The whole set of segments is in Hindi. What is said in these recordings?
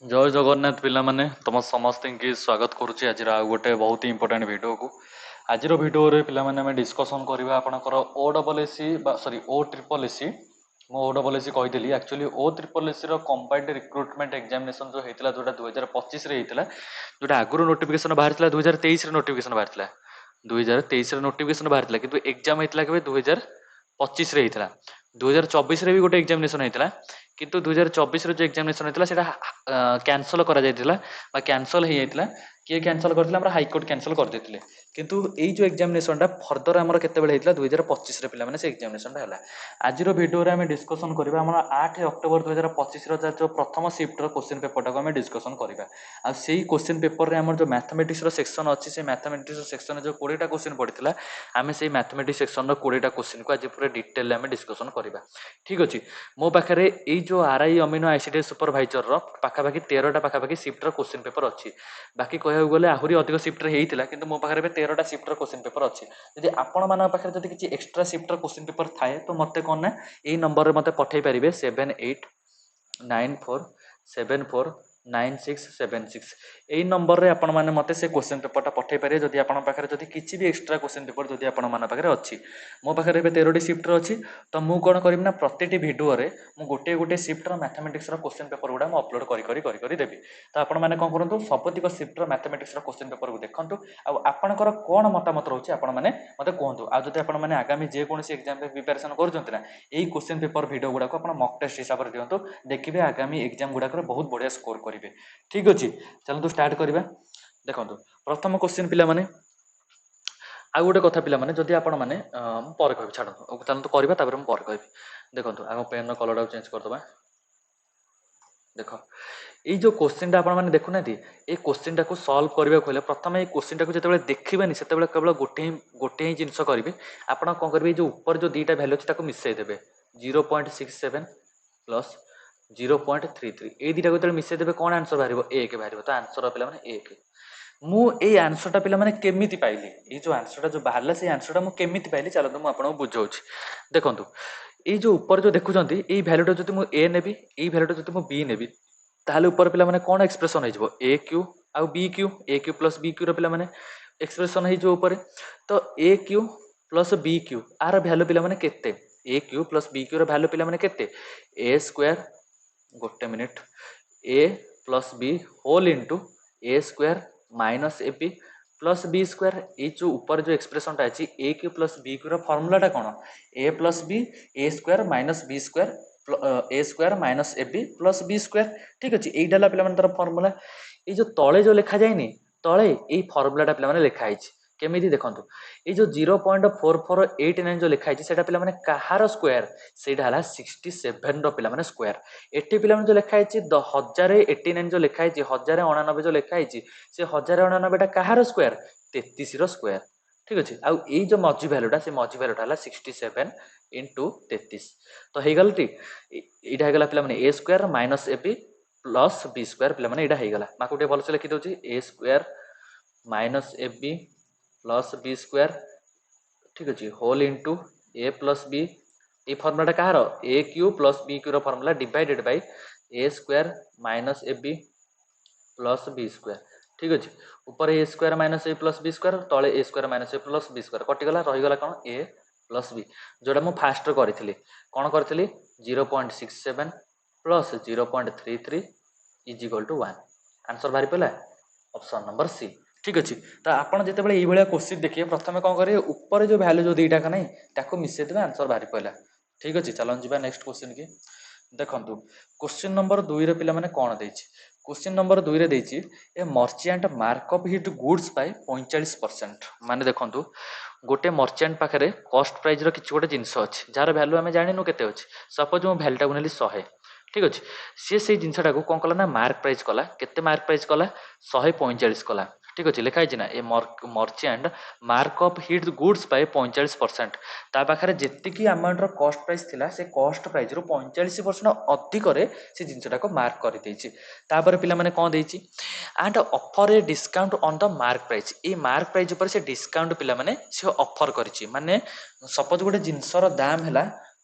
जय जगन्नाथ पिला माने तुम समस्त की स्वागत करुच्ची आज गोटे बहुत ही इंपोर्टेंट वीडियो को। आज वीडियो रे पिला माने डिस्कसन करबा आपनकर O double S C sorry O triple S C मो ओ डबल एसी कही actually O triple S C combined recruitment examination जो होता जोटा 2025 रे होता जोटा आगुरी नोटिफिकेशन बाहर 2023 नोटिफिकेशन बाहर 2023 नोटिफिकेशन बाहर किंतु एग्जाम होता केबे 2025 रे होता 2024 रे भी गोटे एग्जामिनेशन होता किंतु 2024 जो एग्जामिनेशन होता है कैंसल करा जायतिला बा कैंसल हो जायतिला किए कैंसल करथिला हमरा हाईकोर्ट कैंसल कर देथिले किंतु एई जो एग्जामिनेशन टा फर्दर हमर केते बेले हेतला 2025 रे पिला माने से एग्जामिनेशन टा हला। आज रो वीडियो रे हमें डिस्कशन करबा हमर 8 अक्टोबर 2025 रो जो प्रथम शिफ्ट रो क्वेश्चन पेपर टा को हमें डिस्कशन करबा आ सेई क्वेश्चन पेपर रे हमर जो मैथमेटिक्स रो सेक्शन अछि से मैथमेटिक्स रो सेक्शन जो 20 टा क्वेश्चन पडिथिला हमें सेई मैथमेटिक्स सेक्शन रो 20 टा क्वेश्चन को आज पूरा डिटेल हमें डिस्कशन करबा। ठीक अछि मो पाखरे एई जो आरआई अमीनो आईसीडी सुपरवाइजर रो पाखापाखि 13टा पाखापाखि शिफ्टर क्वेश्चन पेपर अच्छी बाकी कहू गले आहरी अधिक शिफ्टर होता कि मो पाखे 13टा शिफ्टर क्वेश्चन पेपर अच्छी जदि आपण मान पाखे जदि किसी एक्सट्रा शिफ्टर क्वेश्चन पेपर थाए तो मते कौन ना यही नंबर मते पठे पारे 7894749676 यही नंबर रे आपण माने मते से क्वेश्चन पेपर पठे पारे जदि आपण पाखे जदि किसी भी एक्सट्रा क्वेश्चन पेपर जदि आपण मान पाखे अच्छी मो पाखे 13टी शिफ्टर अच्छी तो मु कौन करी ना प्रत्येक भिडियो रे मु गोटे गोटे शिफ्टर मैथमेटिक्स क्वेश्चन पेपर गुड़ा अपलोड करी देबी तो आपण मैंने कौन करूँ सबतिक शिफ्टर मैथमेटिक्स क्वेश्चन पेपर को देखूँ आपणकर कौन मतामत रोचे आपण मैंने मत कहतु आज जब आप आगामी जेकोसी एग्जाम प्रिपेरेसन कर क्वेश्चन पेपर भिडियो गुड़ाक मक टेस्ट हिसाब से दिंतु देखिए आगामी एग्जाम गुड़ाक बहुत बढ़िया स्कोर करेंगे। ठीक अच्छे चलते स्टार्ट करवा देखो प्रथम क्वेश्चन पिला माने आउ गोटे कथा पिला माने जदि आपण मैंने पर कह छाड़ चलते करवा पर कह देखो आग पेन कलर चेंज करदे देख ये जो क्वेश्चन टा आपने देखुना ये क्वेश्चन टाक सल्व करने को प्रथम ये क्वेश्चन टाक जो देखिए से केवल गोटे ही जिनस करेंगे आप कौन करेंगे जो ऊपर जो दीटा भैल्यू अच्छे मिसई देवे 0.67 प्लस 0.33 ये दीटा को मिसई देवे कौन आंसर बाहर एक बाहर तो आंसर पे एक मुझे आंसरटा पे केमी पाइली ये जो आंसरटा जो बाहर से आंसरटा मुझे पाइली चलते मुझे आपको बुझाऊँ देखो ये जो ऊपर जो देखुं ये भैल्यूटा जो मुझे ए नेबी ये भैल्यूटा जो मुझे बी नेबी ताहले ऊपर पिला माने कौन एक्सप्रेशन हो ए क्यू आउ B cube A cube plus B cube पिला माने एक्सप्रेशन हो ऊपर तो A cube plus B cube आर भैल्यू पिला माने केते A cube plus B cube value पिला माने केते ए स्क्वायर गोटे मिनिट A plus B whole into A square minus A B plus B square ये जो ऊपर जो एक्सप्रेशन अच्छी A cube plus B cube फर्मूलाटा कौन ए plus B A square minus B square A square minus A B plus B square. ठीक अच्छे यहीटा पे तार फर्मूला ये जो तले जो लिखा जाए तले ये फर्मूलाटा पे लिखाई केमी देखो ये जो 0.4489 जो लिखाई से पे कहार स्क्वायर से 67 पे स्क्वायर एटी पे जो लिखाई 1089 जो लिखाई 1099 जो लिखाई से 1099 कहार स्क्वायर 33 स्क्वायर। ठीक अच्छे आउ ये जो मझी भैल्यूटा से मझी भैल्यूटा 67 इंटू 33 तो हो गल ठीक यहाँ पे A square minus A B plus B square पे यहाँ माको भलसे लिखी दूसरी A square minus A B plus B square. ठीक अच्छे whole into A plus B ये फर्मुलाटा कहार A cube plus B cube formula divided by A square minus A B plus B square. ठीक अच्छे ऊपर A square minus A plus B square तले A square minus A plus B square कटिगला रहीगला कौन ए प्लस बी जोटा मुझे फास्ट करी कौन करी 0.67 plus 0.33 is equal to 1 answer बाहरी पड़ा ऑप्शन नंबर सी। ठीक अच्छे तो आपड़ जिते ये क्वेश्चन देखिए प्रथम कौन करेंगे ऊपर जो भैल्यू जो दीटा का नहीं मिसेदेवे आंसर बाहरी पड़ा। ठीक अच्छे चलो जी नेक्स्ट क्वेश्चन की देखो क्वेश्चन नंबर 2 रे पिला माने कौन देछि क्वेश्चन नंबर 2 रे देछि ए मर्चेंट मार्कअप हिट गुड्स बाय 45% माने देखो गोटे मर्चेंट पाखे कस्ट प्राइस किसी गोटे जिनस अच्छे जार भैल्यू आम जानू के सपोज मो भैल्यूटा को नेली 100। ठीक अच्छे सी से जिनसा कौन कला ना मार्क प्राइस कला केते मार्क प्राइस कला 145 कला। ठीक अच्छे लिखाई ना ए मर्चेंट मार्कअप हिट गुड्स बाय 45% ता पाखे जी अमाउंटर कस्ट प्राइस थिला से कस्ट प्राइस रू 45% अधिक से जिनसा को मार्क कर तापर पिला माने कौन देछि and offer a discount on the mark price ये मार्क प्राइस ऊपर से डिस्काउंट पिला माने से ऑफर करिछि माने सपोज गोटे जिनसर दाम है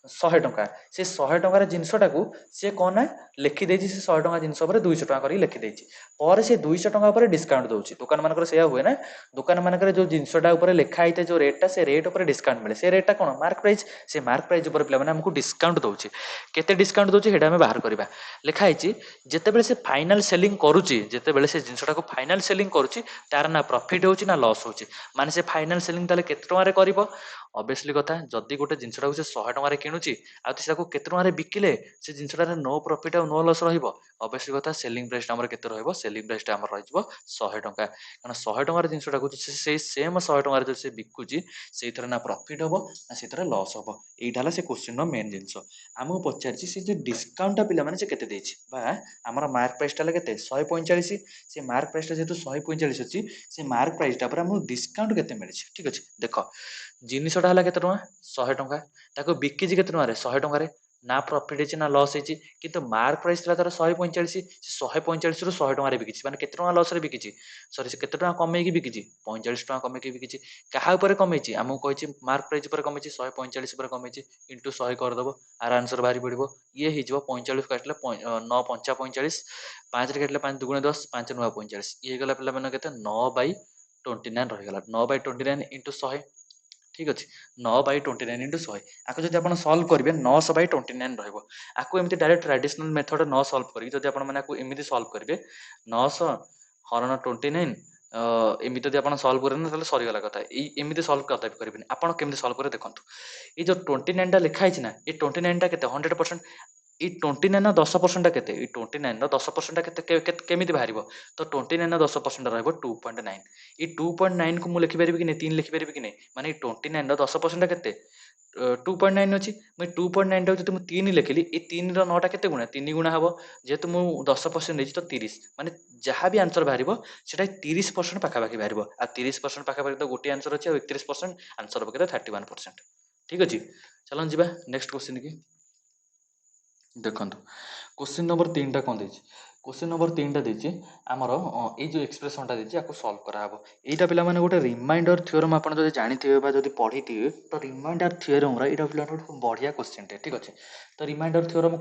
100 ଟଙ୍କା ସେ 100 ଟଙ୍କାର ଜିନିଷଟାକୁ ସିଏ କ'ଣ ନା ଲେଖିଦେଇଛି ସେ 100 ଟଙ୍କା ଜିନିଷ ଉପରେ 200 ଟଙ୍କା କରିକି ଲେଖିଦେଇଛି। ପରେ ସେ 200 ଟଙ୍କା ଉପରେ ଡିସକାଉଣ୍ଟ ଦଉଛି। ଦୋକାନ ମାନଙ୍କର ସେଇଆ ହୁଏ ନା, ଦୋକାନ ମାନଙ୍କରେ ଯୋଉ ଜିନିଷଟା ଉପରେ ଲେଖା ହେଇଥାଏ ଯୋଉ ରେଟଟା, ସେ ରେଟ୍ ଉପରେ ଡିସକାଉଣ୍ଟ ମିଳେ। ସେ ରେଟଟା କ'ଣ ମାର୍କ ପ୍ରାଇସ୍, ସେ ମାର୍କ ପ୍ରାଇସ୍ ଉପରେ ପିଲାମାନେ ଆମକୁ ଡିସକାଉଣ୍ଟ ଦଉଛି। କେତେ ଡିସକାଉଣ୍ଟ ଦଉଛି ସେଇଟା ଆମେ ବାହାର କରିବା। ଲେଖା ହେଇଛି ଯେତେବେଳେ ସେ ଫାଇନାଲ ସେଲିଂ କରୁଛି, ଯେତେବେଳେ ସେ ଜିନିଷଟାକୁ ଫାଇନାଲ ସେଲିଂ କରୁଛି, ତାର ନା ପ୍ରଫିଟ୍ ହଉଛି ନା ଲସ୍ ହଉଛି। ମାନେ ସେ ଫାଇନାଲ ସେଲିଂ ତାହେଲେ କେତେ ଟଙ୍କାରେ କରିବ? ଅବଭିୟସଲି କଥା, ଯଦି ଗୋଟେ ଜିନିଷଟାକୁ ସେ 100 ଟଙ୍କାରେ କିଣୁଛି ଆଉ ତାକୁ କେତେ ଟଙ୍କାରେ ବିକିଲେ ସେ ଜିନିଷଟାରେ ନୋ ପ୍ରଫିଟ୍ ଆଉ ନୋ ଲସ୍ ରହିବ। ଅବଶ୍ୟ କଥା ସେଲିଂ ପ୍ରାଇସ୍ ଆମର କେତେ ରହିବ? ସେଲିଂ ପ୍ରାଇସ୍ ଟା ଆମର ରହିଯିବ 100 ଟଙ୍କା। କାରଣ 100 ଟଙ୍କାର ଜିନିଷଟାକୁ ସେଇ ସେମ୍ 100 ଟଙ୍କାରେ ଯଦି ସେ ବିକୁଛି, ସେଇଥିରେ ନା ପ୍ରଫିଟ୍ ହବ ନା ସେଇଥିରେ ଲସ୍ ହବ। ଏଇଟା ହେଲା ସେ କୋଶ୍ଚିନ୍ର ମେନ୍ ଜିନିଷ। ଆମକୁ ପଚାରିଛି ସେ ଯୋଉ ଡିସକାଉଣ୍ଟଟା ପିଲାମାନେ ସେ କେତେ ଦେଇଛି, ବା ଆମର ମାର୍କ ପ୍ରାଇସ୍ ଟା ହେଲା କେତେ 145। ସେ ମାର୍କ ପ୍ରାଇସ୍ ଟା ଯେହେତୁ 145 ଅଛି, ସେ ମାର୍କ ପ୍ରାଇସ୍ ଟା ପରେ ଆମକୁ ଡିସକାଉଣ୍ଟ କେତେ ମିଳିଛି। ଠିକ ଅଛି, ଦେଖ ଜିନିଷଟା ହେଲା କେତେ ଟଙ୍କା? 100 ଟଙ୍କା। ତାକୁ ବିକିଛି କେତେ ଟଙ୍କାରେ? 100 ଟଙ୍କାରେ। ନା ପ୍ରଫିଟ୍ ହେଇଛି ନା ଲସ୍ ହେଇଛି। କିନ୍ତୁ ମାର୍କ ପ୍ରାଇସ୍ ଥିଲା ତାର 145, ସେ 145 ରୁ 100 ଟଙ୍କାରେ ବିକିଛି, ମାନେ କେତେ ଟଙ୍କା ଲସ୍ ରେ ବିକିଛି? ସରି, ସେ କେତେ ଟଙ୍କା କମେଇକି ବିକିଛି? 45 ଟଙ୍କା କମେଇକି ବିକିଛି। କାହା ଉପରେ କମେଇଛି? ଆମକୁ କହିଛି ମାର୍କ ପ୍ରାଇସ୍ ଉପରେ କମେଇଛି, 145 ଉପରେ କମେଇଛି, ଇଣ୍ଟୁ 100 କରିଦବ, ଆର ଆନ୍ସର ବାହାରି ପଡିବ। ଇଏ ହେଇଯିବ 45 କାଟିଲେ 9 ପଞ୍ଚା 45, 5 ରେ କାଟିଲେ 5 ଦୁଗୁଣେ 10, 5 9 45, ଇଏ ହେଇଗଲା ପିଲାମାନେ କେତେ? 9/29 ରହିଗଲା। 9/29 ଇଣ୍ଟୁ 100। ଠିକ ଅଛି, 9/29 ଇଣ୍ଟୁ 100। ଆକୁ ଯଦି ଆପଣ ସଲ୍ଭ କରିବେ 900/29 ରହିବ। ଆକୁ ଏମିତି ଡାଇରେକ୍ଟ ଟ୍ରାଡିସନାଲ ମେଥଡ ନ ସଲ୍ଭ କରିକି ଯଦି ଆପଣ ମାନେ ଆକୁ ଏମିତି ସଲ୍ଭ କରିବେ 900 ହରଣ 29, ଏମିତି ଯଦି ଆପଣ ସଲ୍ଭ କରିବେନି ତାହେଲେ ସରିଗଲା କଥା। ଏମିତି ସଲ୍ଭ କଦାପି କରିବେନି। ଆପଣ କେମିତି ସଲ୍ଭ କରିବେ ଦେଖନ୍ତୁ। ଏଇ ଯୋଉ 29 ଟା ଲେଖା ହେଇଛି ନା, ଏଇ 29 ଟା କେତେ? 100%। ଏଇ 29 ର 10% ଟା କେତେ? ଏଇ 29 ର 10% ଟା କେମିତି ବାହାରିବ? ତ 29 ର 10% ରହିବ 2.9। ଏଇ 2.9 କୁ ମୁଁ ଲେଖିପାରିବି କି ନାହିଁ? 3 ଲେଖିପାରିବି କି ନାହିଁ? ମାନେ ଏଇ 29 ର 10% ଟା କେତେ? 2.9 ଅଛି। ମୁଁ 2.9 ଟାକୁ ଯଦି ମୁଁ 3 ଲେଖିଲି, ଏଇ 3 ର 9 ଟା କେତେ ଗୁଣା? 3 ଗୁଣା ହବ। ଯେହେତୁ ମୁଁ 10% ନେଇଛି ତ 30, ମାନେ ଯାହା ବି ଆନ୍ସର ବାହାରିବ ସେଟା 30% ପାଖାପାଖି ବାହାରିବ। ଆଉ 30% ପାଖାପାଖି ତ ଗୋଟିଏ ଆନ୍ସର ଅଛି, ଆଉ 31% ଆନ୍ସର ପକେଇଲେ 31%। ଠିକ ଅଛି, ଚାଲନ୍ତୁ ଯିବା ନେକ୍ସଟ କ୍ୱେଶ୍ଚିନ୍ କି। ଦେଖନ୍ତୁ କ୍ୱେଶ୍ଚିନ୍ ନମ୍ବର 3ଟା କ'ଣ ଦେଇଛି? କ୍ୱେଶ୍ଚିନ୍ ନମ୍ବର 3ଟା ଦେଇଛି ଆମର ଏଇ ଯୋଉ ଏକ୍ସପ୍ରେସନଟା ଦେଇଛି ଆକୁ ସଲ୍ଭ କରାହବ। ଏଇଟା ପିଲାମାନେ ଗୋଟେ ରିମାଇଣ୍ଡର ଥିଓରମ୍ ଆପଣ ଯଦି ଜାଣିଥିବେ ବା ଯଦି ପଢିଥିବେ, ତ ରିମାଇଣ୍ଡର ଥିଓରମ୍ର ଏଇଟା ପିଲାମାନେ ଗୋଟେ ବଢିଆ କ୍ୱେଶ୍ଚିନ୍ଟେ। ଠିକ ଅଛି, ତ ରିମାଇଣ୍ଡର ଥିଓରମ୍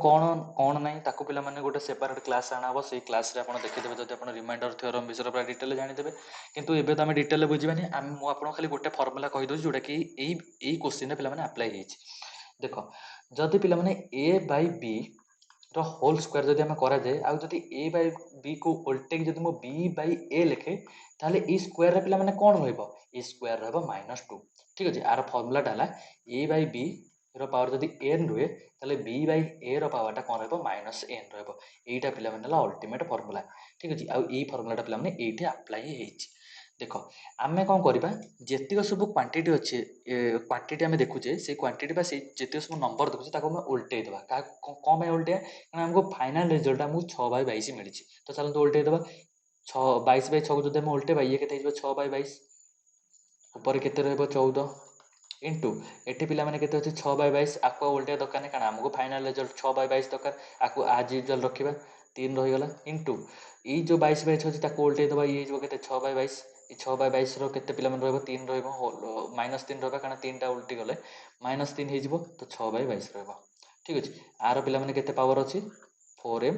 କ'ଣ ନାହିଁ ତାକୁ ପିଲାମାନେ ଗୋଟେ ସେପାରେଟ କ୍ଲାସ୍ ଆଣାହବ। ସେଇ କ୍ଲାସ୍ରେ ଆପଣ ଦେଖିଦେବେ ଯଦି ଆପଣ ରିମାଇଣ୍ଡର ଥିଓରମ୍ ବିଷୟରେ ପୁରା ଡିଟେଲ୍ ଜାଣିଦେବେ। କିନ୍ତୁ ଏବେ ତ ଆମେ ଡିଟେଲ୍ ବୁଝିବାନି। ମୁଁ ଆପଣଙ୍କୁ ଖାଲି ଗୋଟେ ଫର୍ମୁଲା କହିଦେଉଛି ଯୋଉଟାକି ଏଇ କ୍ୱେଶ୍ଚିନ୍ରେ ପିଲାମାନେ ଆପ୍ଲାଏ ହେଇଛି। ଦେଖ, ଯଦି ପିଲାମାନେ a/b ର ହୋଲ୍ ସ୍କୋୟାର ଯଦି ଆମେ କରାଯାଏ, ଆଉ ଯଦି a/b କୁ ଓଲଟେଇକି ଯଦି ମୁଁ b/a ଲେଖେ, ତାହେଲେ ଏଇ ସ୍କୋୟାରରେ ପିଲାମାନେ କ'ଣ ରହିବ? ଏ ସ୍କୋୟାର ରହିବ -2। ଠିକ ଅଛି, ଆର ଫର୍ମୁଲାଟା ହେଲା a/b ର ପାୱାର ଯଦି n ରୁହେ, ତାହେଲେ b/a ର ପାୱାରଟା କ'ଣ ରହିବ? -n ରହିବ। ଏଇଟା ପିଲାମାନେ ହେଲା ଅଲ୍ଟିମେଟ୍ ଫର୍ମୁଲା। ଠିକ ଅଛି, ଆଉ ଏଇ ଫର୍ମୁଲାଟା ପିଲାମାନେ ଏଇଠି ଆପ୍ଲାଏ ହେଇଛି। ଦେଖ, ଆମେ କ'ଣ କରିବା? ଯେତିକ ସବୁ କ୍ୱାଣ୍ଟିଟି ଅଛି, କ୍ୱାଣ୍ଟିଟି ଆମେ ଦେଖୁଛେ, ସେଇ କ୍ୱାଣ୍ଟିଟି ବା ସେଇ ଯେତିକ ସବୁ ନମ୍ବର ଦେଖୁଛେ ତାକୁ ଆମେ ଓଲଟେଇ ଦେବା। କାହାକୁ କ'ଣ ପାଇଁ ଓଲଟେଇବା? କାରଣ ଆମକୁ ଫାଇନାଲ ରେଜଲ୍ଟ ଆମକୁ 6/22 ମିଳିଛି। ତ ଚାଲନ୍ତୁ ଓଲଟେଇ ଦେବା। 22/6 କୁ ଯଦି ଆମେ ଓଲଟେଇବା, ଇଏ କେତେ ହେଇଯିବ? 6/22। ଉପରେ କେତେ ରହିବ? 14 ଇଣ୍ଟୁ ଏଠି ପିଲାମାନେ କେତେ ଅଛି? 6/22। ଆକୁ ଓଲଟେଇବା ଦରକାର ନାହିଁ, କାରଣ ଆମକୁ ଫାଇନାଲ ରେଜଲ୍ଟ 6/22 ଦରକାର। ଆକୁ ଆଜ ୟୁଜୁଆଲ ରଖିବା, 3 ରହିଗଲା। ଇଣ୍ଟୁ ଏଇ ଯୋଉ 22/6 ଅଛି ତାକୁ ଓଲଟେଇ ଦେବା, ଇଏ ହେଇଯିବ କେତେ? 6/22। ଏଇ 6/22 ର କେତେ ପିଲାମାନେ ରହିବ? 3 ରହିବ, -3 ରହିବ, କାରଣ 3ଟା ଉଲ୍ଟି ଗଲେ -3 ହେଇଯିବ, ତ 6/22 ରହିବ। ଠିକ ଅଛି, ଆର ପିଲାମାନେ କେତେ ପାୱାର ଅଛି? 4m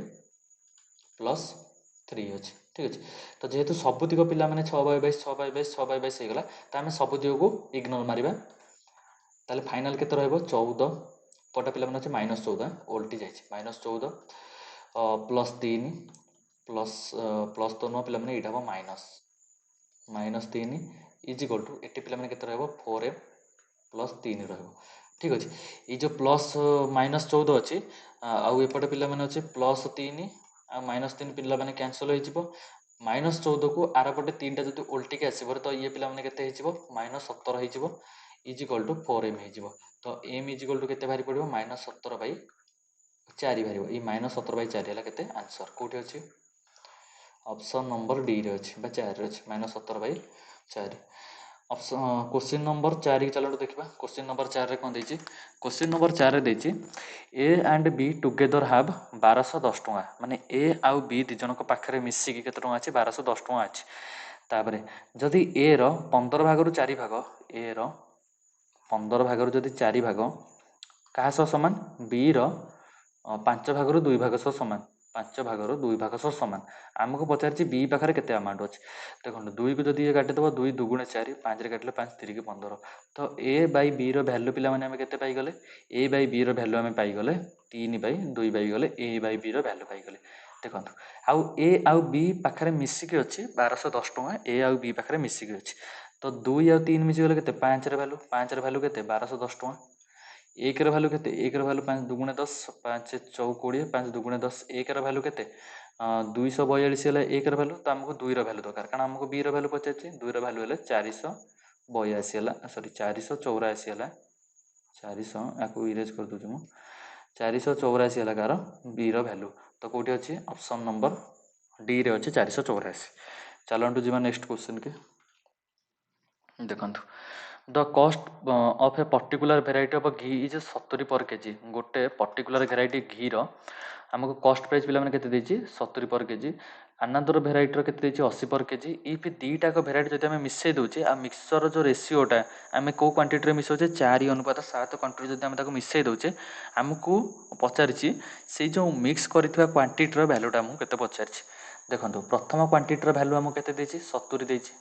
ପ୍ଲସ୍ 3 ଅଛି। ଠିକ ଅଛି, ତ ଯେହେତୁ ସବୁତିକ ପିଲାମାନେ 6/22 6/22 6/22 ହେଇଗଲା, ତ ଆମେ ସବୁତିକକୁ ଇଗ୍ନୋର ମାରିବା। ତାହେଲେ ଫାଇନାଲ କେତେ ରହିବ? 14। ପଟା ପିଲାମାନେ ଅଛି -14, ଓଲଟି ଯାଇଛି। -14 ପ୍ଲସ୍ 3 ପ୍ଲସ୍ ତ ନୁହଁ ପିଲାମାନେ, ଏଇଟା ହବ -3 ଇଜ୍ ଇକ୍ୱାଲ୍ ଟୁ ଏଠି ପିଲାମାନେ କେତେ ରହିବ? 4m ପ୍ଲସ୍ 3 ରହିବ। ଠିକ ଅଛି, ଏଇ ଯୋଉ ପ୍ଲସ୍ -14 ଅଛି, ଆଉ ଏପଟେ ପିଲାମାନେ ଅଛି +3 ଆଉ -3 ପିଲାମାନେ କ୍ୟାନସଲ ହେଇଯିବ। -14 କୁ ଆରପଟେ 3ଟା ଯଦି ଓଲଟିକି ଆସିବ, ତ ଇଏ ପିଲାମାନେ କେତେ ହେଇଯିବ? -17 ହେଇଯିବ, ଇଜ୍ ଇକ୍ୱାଲ୍ ଟୁ 4m ହେଇଯିବ। ତ m ଇଜ୍ ଇକ୍ୱାଲ୍ ଟୁ କେତେ ବାହାରି ପଡ଼ିବ? -17/4 ବାହାରିବ। ଏଇ -17/4 ହେଲା କେତେ? ଆନ୍ସର କୋଉଠି ଅଛି? ଅପସନ୍ ନମ୍ବର ଡି ରେ ଅଛି ବା 4ରେ ଅଛି, -17/4। କ୍ୱେଶ୍ଚିନ୍ ନମ୍ବର 4 କି ଚାଲନ୍ତୁ ଦେଖିବା। କ୍ୱେଶ୍ଚିନ୍ ନମ୍ବର 4ରେ କ'ଣ ଦେଇଛି? କ୍ୱେଶ୍ଚିନ୍ ନମ୍ବର 4ରେ ଦେଇଛି a and b together have 1210 ଟଙ୍କା। ମାନେ a ଆଉ b ଦି ଜଣଙ୍କ ପାଖରେ ମିଶିକି କେତେ ଟଙ୍କା ଅଛି? 1210 ଟଙ୍କା ଅଛି। ତାପରେ ଯଦି a ର 15 ଭାଗରୁ 4 ଭାଗ, a ର 15 ଭାଗରୁ ଯଦି 4 ଭାଗ କାହା ସହ ସମାନ? b ର 5 ଭାଗରୁ 2 ଭାଗ ସହ ସମାନ। 5 ଭାଗରୁ 2 ଭାଗ ସହ ସମାନ। ଆମକୁ ପଚାରିଛି b ପାଖରେ କେତେ ଆମାଉଣ୍ଟ ଅଛି। ଦେଖନ୍ତୁ 2 କୁ ଯଦି ଇଏ କାଟିଦେବ 2 ଦୁଗୁଣେ 4, 5ରେ କାଟିଲେ 5 3 15। ତ a ବାଇ b ର ଭ୍ୟାଲୁ ପିଲାମାନେ ଆମେ କେତେ ପାଇଗଲେ? a ବାଇ b ର ଭ୍ୟାଲୁ ଆମେ ପାଇଗଲେ 3 ବାଇ 2 ପାଇଗଲେ a ବାଇ b ର ଭ୍ୟାଲୁ ପାଇଗଲେ। ଦେଖନ୍ତୁ ଆଉ a ଆଉ b ପାଖରେ ମିଶିକି ଅଛି 1210 ଟଙ୍କା। a ଆଉ b ପାଖରେ ମିଶିକି ଅଛି। ତ 2 ଆଉ 3 ମିଶିଗଲେ କେତେ? 5ର ଭ୍ୟାଲୁ। 5ର ଭ୍ୟାଲୁ କେତେ? 1210 ଟଙ୍କା। 1ର ଭ୍ୟାଲୁ କେତେ? 1ର ଭ୍ୟାଲୁ 5 ଦୁଗୁଣେ 10, 5 ଚଉ 20, 5 ଦୁଗୁଣେ 10। 1ର ଭ୍ୟାଲୁ କେତେ? 242 ହେଲା 1ର ଭ୍ୟାଲୁ। ତ ଆମକୁ 2ର ଭ୍ୟାଲୁ ଦରକାର, କାରଣ ଆମକୁ b ର ଭ୍ୟାଲୁ ପଚାରିଛି। 2ର ଭ୍ୟାଲୁ ହେଲେ 482 ହେଲା, ସରି 484 ହେଲା। 400 ୟାକୁ ଇରେଜ୍ କରିଦେଉଛି ମୁଁ। 484 ହେଲା କାହାର? b ର ଭ୍ୟାଲୁ। ତ କୋଉଠି ଅଛି? ଅପସନ୍ ନମ୍ବର ଡି ରେ ଅଛି 484। ଚାଲନ୍ତୁ ଯିବା ନେକ୍ସଟ କ୍ୱେଶ୍ଚନ୍ କି। ଦେଖନ୍ତୁ the cost of a particular variety of ghee is 70 per KG. ଗୋଟେ ପର୍ଟିକୁଲାର ଭେରାଇଟି ଘିର ଆମକୁ କଷ୍ଟ ପ୍ରାଇସ୍ ପିଲାମାନେ କେତେ ଦେଇଛି? 70 पर केजी। ଆନାଦର ଭେରାଇଟିର କେତେ ଦେଇଛି? 80 पर केजी। ଇଫ୍ ଦୁଇଟାକ ଭେରାଇଟି ଯଦି ଆମେ ମିଶାଇ ଦେଉଛେ ଆଉ ମିକ୍ସଚର ଯେଉଁ ରେସିଓଟା ଆମେ କେଉଁ କ୍ୱାଣ୍ଟିଟିରେ ମିଶାଉଛେ? 4:7 କ୍ୱାଣ୍ଟିଟି ଯଦି ଆମେ ତାକୁ ମିଶାଇ ଦେଉଛେ, ଆମକୁ ପଚାରିଛି ସେଇ ଯେଉଁ ମିକ୍ସ କରିଥିବା କ୍ୱାଣ୍ଟିଟିର ଭ୍ୟାଲୁଟା ଆମକୁ କେତେ ପଚାରିଛି। ଦେଖନ୍ତୁ ପ୍ରଥମ କ୍ୱାଣ୍ଟିଟିର ଭ୍ୟାଲୁ ଆମକୁ କେତେ ଦେଇଛି? 70 ଦେଇଛି।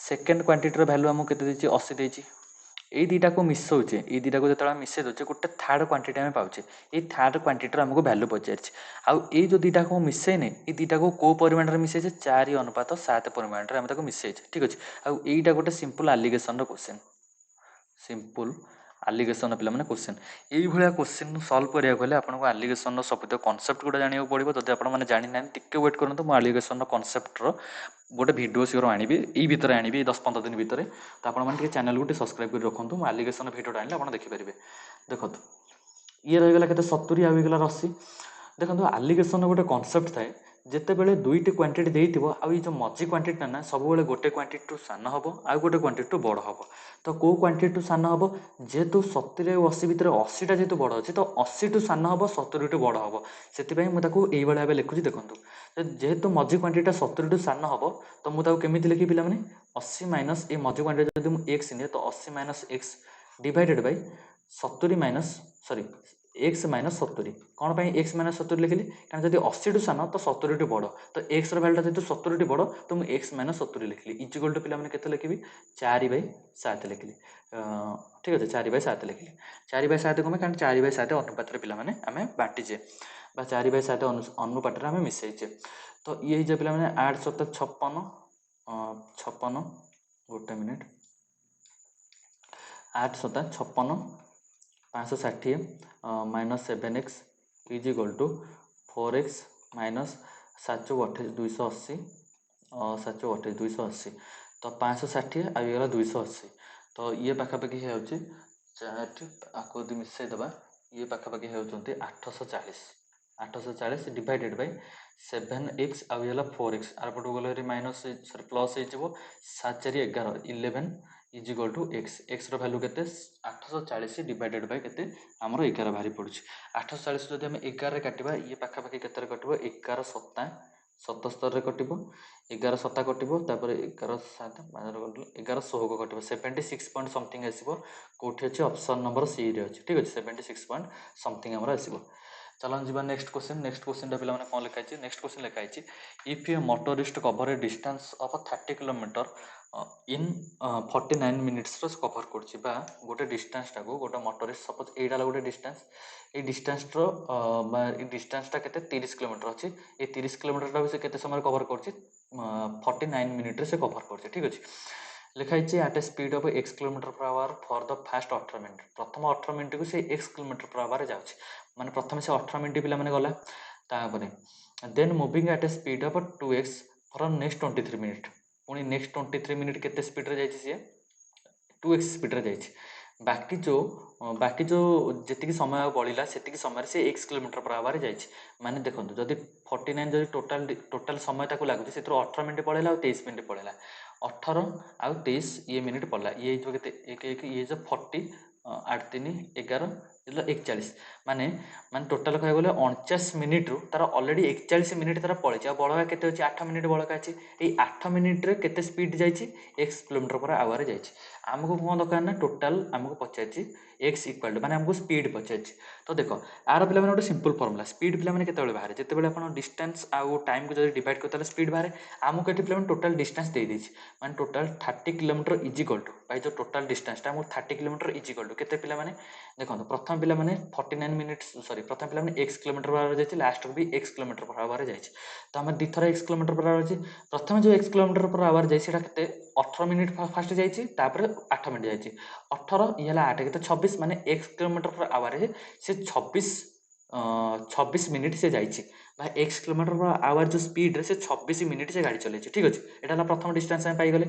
ସେକେଣ୍ଡ କ୍ୱାଣ୍ଟିଟିର ଭ୍ୟାଲୁ ଆମକୁ କେତେ ଦେଇଛି? 80 ଦେଇଛି। ଏଇ ଦୁଇଟାକୁ ମିଶାଉଛେ, ଏଇ ଦୁଇଟାକୁ ଯେତେବେଳେ ଆମେ ମିଶାଇ ଦେଉଛେ ଗୋଟେ ଥାର୍ଡ଼ କ୍ୱାଣ୍ଟିଟି ଆମେ ପାଉଛେ। ଏଇ ଥାର୍ଡ଼ କ୍ୱାଣ୍ଟିଟିର ଆମକୁ ଭ୍ୟାଲୁ ପଚାରିଛି। ଆଉ ଏଇ ଯେଉଁ ଦୁଇଟାକୁ ମିଶାଇନେ, ଏଇ ଦୁଇଟାକୁ କେଉଁ ପରିମାଣରେ ମିଶାଇଛେ? 4:7 ପରିମାଣରେ ଆମେ ତାକୁ ମିଶାଇଛେ। ଠିକ୍ ଅଛି। ଆଉ ଏଇଟା ଗୋଟେ ସିମ୍ପଲ୍ ଆଲିଗେସନର କ୍ୱେଶ୍ଚନ୍। ସିମ୍ପଲ୍ ଆଲିଗେସନ ପିଲାମାନେ କ୍ୱେଶ୍ଚନ୍। ଏଇଭଳିଆ କ୍ୱେଶ୍ଚନ୍ ସଲ୍ଭ କରିବାକୁ ହେଲେ ଆପଣଙ୍କୁ ଆଲିଗେସନର ସବୁତକ କନସେପ୍ଟ ଗୁଡ଼ା ଜାଣିବାକୁ ପଡ଼ିବ। ଯଦି ଆପଣମାନେ ଜାଣିନାହାନ୍ତି ଟିକେ ୱେଟ୍ କରନ୍ତୁ, ମୁଁ ଆଲିଗେସନର କନସେପ୍ଟର ଗୋଟେ ଭିଡ଼ିଓ ସିଓର ଆଣିବି, ଏଇ ଭିତରେ ଆଣିବି, 10-15 ଦିନ ଭିତରେ। ତ ଆପଣମାନେ ଟିକେ ଚ୍ୟାନେଲକୁ ଟିକେ ସବସ୍କ୍ରାଇବ୍ କରି ରଖନ୍ତୁ। ମୁଁ ଆଲିଗେସନ ଭିଡ଼ିଓଟା ଆଣିଲେ ଆପଣ ଦେଖିପାରିବେ। ଦେଖନ୍ତୁ ଇଏ ରହିଗଲା କେତେ? 70 ଆଉ ହେଇଗଲା 80। ଦେଖନ୍ତୁ ଆଲିଗେସନର ଗୋଟେ କନସେପ୍ଟ ଥାଏ, ଯେତେବେଳେ ଦୁଇଟି କ୍ୱାଣ୍ଟିଟି ଦେଇଥିବ ଆଉ ଏଇ ଯେଉଁ ମଝି କ୍ୱାଣ୍ଟିଟିଟା ନା ସବୁବେଳେ ଗୋଟେ କ୍ୱାଣ୍ଟିଟିଠୁ ସାନ ହେବ ଆଉ ଗୋଟେ କ୍ୱାଣ୍ଟିଟିଠୁ ବଡ଼ ହେବ। ତ କେଉଁ କ୍ୱାଣ୍ଟିଟିଠୁ ସାନ ହେବ? ଯେହେତୁ 70 ଆଉ 80 ଭିତରେ 80ଟା ଯେହେତୁ ବଡ଼ ଅଛି, ତ 80ଠୁ ସାନ ହେବ, 70ଠୁ ବଡ଼ ହେବ। ସେଥିପାଇଁ ମୁଁ ତାକୁ ଏଇଭଳିଆ ଭାବେ ଲେଖୁଛି। ଦେଖନ୍ତୁ ଯେହେତୁ ମଝି କ୍ୱାଣ୍ଟିଟିଟା 70ଠୁ ସାନ ହେବ, ତ ମୁଁ ତାକୁ କେମିତି ଲେଖିବି ପିଲାମାନେ? 80 ମାଇନସ୍ ଏ ମଝି କ୍ୱାଣ୍ଟିଟି ଯଦି ମୁଁ x ନିଏ, ତ 80 minus x divided by 70 minus sorry x minus 70। କ'ଣ ପାଇଁ x ମାଇନସ୍ 70 ଲେଖିଲି? କାରଣ ଯଦି 80ଠୁ ସାନ ତ 70ଠୁ ବଡ଼, ତ x ର ଭ୍ୟାଲୁଟା ଯେହେତୁ 70ଠୁ ବଡ଼, ତ ମୁଁ x ମାଇନସ୍ 70 ଲେଖିଲି। ଇଜିକାଲ୍ ଟୁ ପିଲାମାନେ କେତେ ଲେଖିବି? 4/7 ଲେଖିଲି। ଠିକ୍ ଅଛି, 4/7 ଲେଖିଲି। 4/7 କ'ଣ ପାଇଁ? କାରଣ 4/7 ଅନୁପାତରେ ପିଲାମାନେ ଆମେ ବାଣ୍ଟିଛେ ବା 4/7 ଅନୁପାତରେ ଆମେ ମିଶାଇଛେ। ତ ଇଏ ହେଇଯାଏ ପିଲାମାନେ 8×7 = 56। ଗୋଟେ minute. 8×7 = 560 minus 7x is equal two 4x minus 7×28 280। 7×28 280। ତ 560 ଆଉ ହେଇଗଲା 280। ତ ଇଏ ପାଖାପାଖି ହେଉଛି 4, ଆକୁ ଯଦି ମିଶାଇ ଦେବା, ଇଏ ପାଖାପାଖି ହେଉଛନ୍ତି 840। 840 ଡିଭାଇଡେଡ଼ ବାଇ 7x ଆଉ ହେଇଗଲା 4x। ଆରପଟକୁ ଗଲେ ମାଇନସ୍ ସରି ପ୍ଲସ୍ ହେଇଯିବ। 7×4 = 11 is equal two x। x ର ଭ୍ୟାଲୁ କେତେ? 840 ଡିଭାଇଡେଡ଼ ବାଇ କେତେ? ଆମର 11 ବାହାରି ପଡ଼ୁଛି। 840 ଯଦି ଆମେ 11ରେ କାଟିବା, ଇଏ ପାଖାପାଖି କେତେରେ କଟିବ? 11×7 = 77ରେ କଟିବ। 11×7 କଟିବ, ତାପରେ 11×7 11/16 କଟିବ। 76 ପଏଣ୍ଟ ସମଥିଙ୍ଗ ଆସିବ। କେଉଁଠି ଅଛି? ଅପସନ୍ ନମ୍ବର ସିରେ ଅଛି। ଠିକ୍ ଅଛି, 76 ପଏଣ୍ଟ ସମଥିଙ୍ଗ ଆମର ଆସିବ। ଚାଲନ୍ତୁ ଯିବା ନେକ୍ସଟ କ୍ୱେଶ୍ଚନ୍। ନେକ୍ସଟ କ୍ୱେଶ୍ଚନଟା ପିଲାମାନେ କ'ଣ ଲେଖା ହେଇଛି? ନେକ୍ସଟ କ୍ୱେଶ୍ଚନ୍ ଲେଖା ହେଇଛି if a motorist cover a distance of 30 kilometre in 49 ମିନିଟ୍ସର କଭର କରୁଛି। ବା ଗୋଟେ ଡିଷ୍ଟାନ୍ସଟାକୁ ଗୋଟେ ମୋଟରିଷ୍ଟ, ସପୋଜ ଏଇଟା ହେଲା ଗୋଟେ ଡିଷ୍ଟାନ୍ସ, ଏଇ ଡିଷ୍ଟାନ୍ସର ବା ଏଇ ଡିଷ୍ଟାନ୍ସଟା କେତେ? 30 କିଲୋମିଟର ଅଛି। ଏଇ 30 କିଲୋମିଟରଟାକୁ ସେ କେତେ ସମୟରେ କଭର କରୁଛି? 49 ମିନିଟ୍ରେ ସେ କଭର କରୁଛି। ଠିକ୍ ଅଛି। ଲେଖା ହେଇଛି at a speed of x km/h for the first 18 minute. ପ୍ରଥମ 18 ମିନିଟ୍କୁ ସେ x km/hରେ ଯାଉଛି। ମାନେ ପ୍ରଥମେ ସେ 18 ମିନିଟ୍ ପିଲାମାନେ ଗଲା। ତାପରେ then moving at a speed of 2x for next 23 minute. ପୁଣି ନେକ୍ସଟ 23 ମିନିଟ୍ କେତେ ସ୍ପିଡ଼ରେ ଯାଇଛି? ସିଏ 2x ସ୍ପିଡ଼ରେ ଯାଇଛି। ବାକି ଯେଉଁ ଯେତିକି ସମୟ ଆଉ ବଳିଲା, ସେତିକି ସମୟରେ ସେ x km/hରେ ଯାଇଛି। ମାନେ ଦେଖନ୍ତୁ, ଯଦି 49 ଯଦି ଟୋଟାଲ ସମୟ ତାକୁ ଲାଗୁଛି, ସେଥିରୁ 18 ମିନିଟ୍ ପଳେଇଲା ଆଉ 23 ମିନିଟ୍ ପଳେଇଲା। 18 ଆଉ 23 ଇଏ ମିନିଟ୍ ପଡ଼ିଲା। ଇଏ ହେଇଯିବ କେତେ? 1 ଇଏ ହେଇଯିବ 40 8×3 = 11 41। ମାନେ ମାନେ ଟୋଟାଲ କହିବାକୁ ଗଲେ 49 ମିନିଟ୍ରୁ ତାର ଅଲରେଡ଼ି 41 ମିନିଟ୍ ତାର ପଳେଇଛି। ଆଉ ବଳକା କେତେ ଅଛି? 8 ମିନିଟ୍ ବଳକା ଅଛି। ଏଇ 8 ମିନିଟ୍ରେ କେତେ ସ୍ପିଡ୍ ଯାଇଛି? x କିଲୋମିଟର ପର ଆୱାର ଯାଇଛି। ଆମକୁ କ'ଣ ଦରକାର ନା ଟୋଟାଲ ଆମକୁ ପଚାରିଛି x ଇକ୍ୱାଲ୍ ଟୁ ମାନେ ଆମକୁ ସ୍ପିଡ୍ ପଚାରିଛି। ତ ଦେଖ ଆର ପିଲାମାନେ ଗୋଟେ ସିମ୍ପଲ୍ ଫର୍ମୁଲା ସ୍ପିଡ୍ ପିଲାମାନେ କେତେବେଳେ ବାହାରେ? ଯେତେବେଳେ ଆପଣ ଡିଷ୍ଟାନ୍ସ ଆଉ ଟାଇମ୍କୁ ଯଦି ଡିଭାଇଡ଼ କରିବେ ତାହେଲେ ସ୍ପିଡ୍ ବାହାରେ। ଆମକୁ ଏଠି ପିଲାମାନେ ଟୋଟାଲ ଡିଷ୍ଟାନ୍ସ ଦେଇଦେଇଛି ମାନେ total 30 kilometre is equal to by ଯେଉଁ ଟୋଟାଲ ଡିଷ୍ଟାନ୍ସଟା ଆମକୁ 30 କିଲୋମିଟର ଇଜ୍ ଇକ୍ୱାଲ୍ ଟୁ କେତେ ପିଲାମାନେ ଦେଖନ୍ତୁ ପ୍ରଥମ ପିଲାମାନେ 49 ମିନିଟ୍ ସରି ପ୍ରଥମ ପିଲାମାନେ x କିଲୋମିଟର per hour ଯାଇଛି ଲାଷ୍ଟକୁ ବି x କିଲୋମିଟର per hour ଯାଇଛି। ତ ଆମେ ଦୁଇଥର x କିଲୋମିଟର per hour ଅଛି। ପ୍ରଥମେ ଯେଉଁ x କିଲୋମିଟର per hour ଯାଇଛି ସେଇଟା କେତେ 18 ମିନିଟ୍ ଫାଷ୍ଟ ଯାଇଛି ତାପରେ 8 ମିନିଟ୍ ଯାଇଛି 18 ଇଏ ହେଲା 8 କେତେ 26 ମାନେ x କିଲୋମିଟର per hourରେ ସେ 26 ମିନିଟ୍ ସେ ଯାଇଛି ବା x କିଲୋମିଟର per hour ଯେଉଁ ସ୍ପିଡ଼ରେ ସେ 26 ମିନିଟ୍ ସେ ଗାଡ଼ି ଚଲେଇଛି ଠିକ୍ ଅଛି। ଏଇଟା ହେଲା ପ୍ରଥମ ଡିଷ୍ଟାନ୍ସ ଆମେ ପାଇଗଲେ।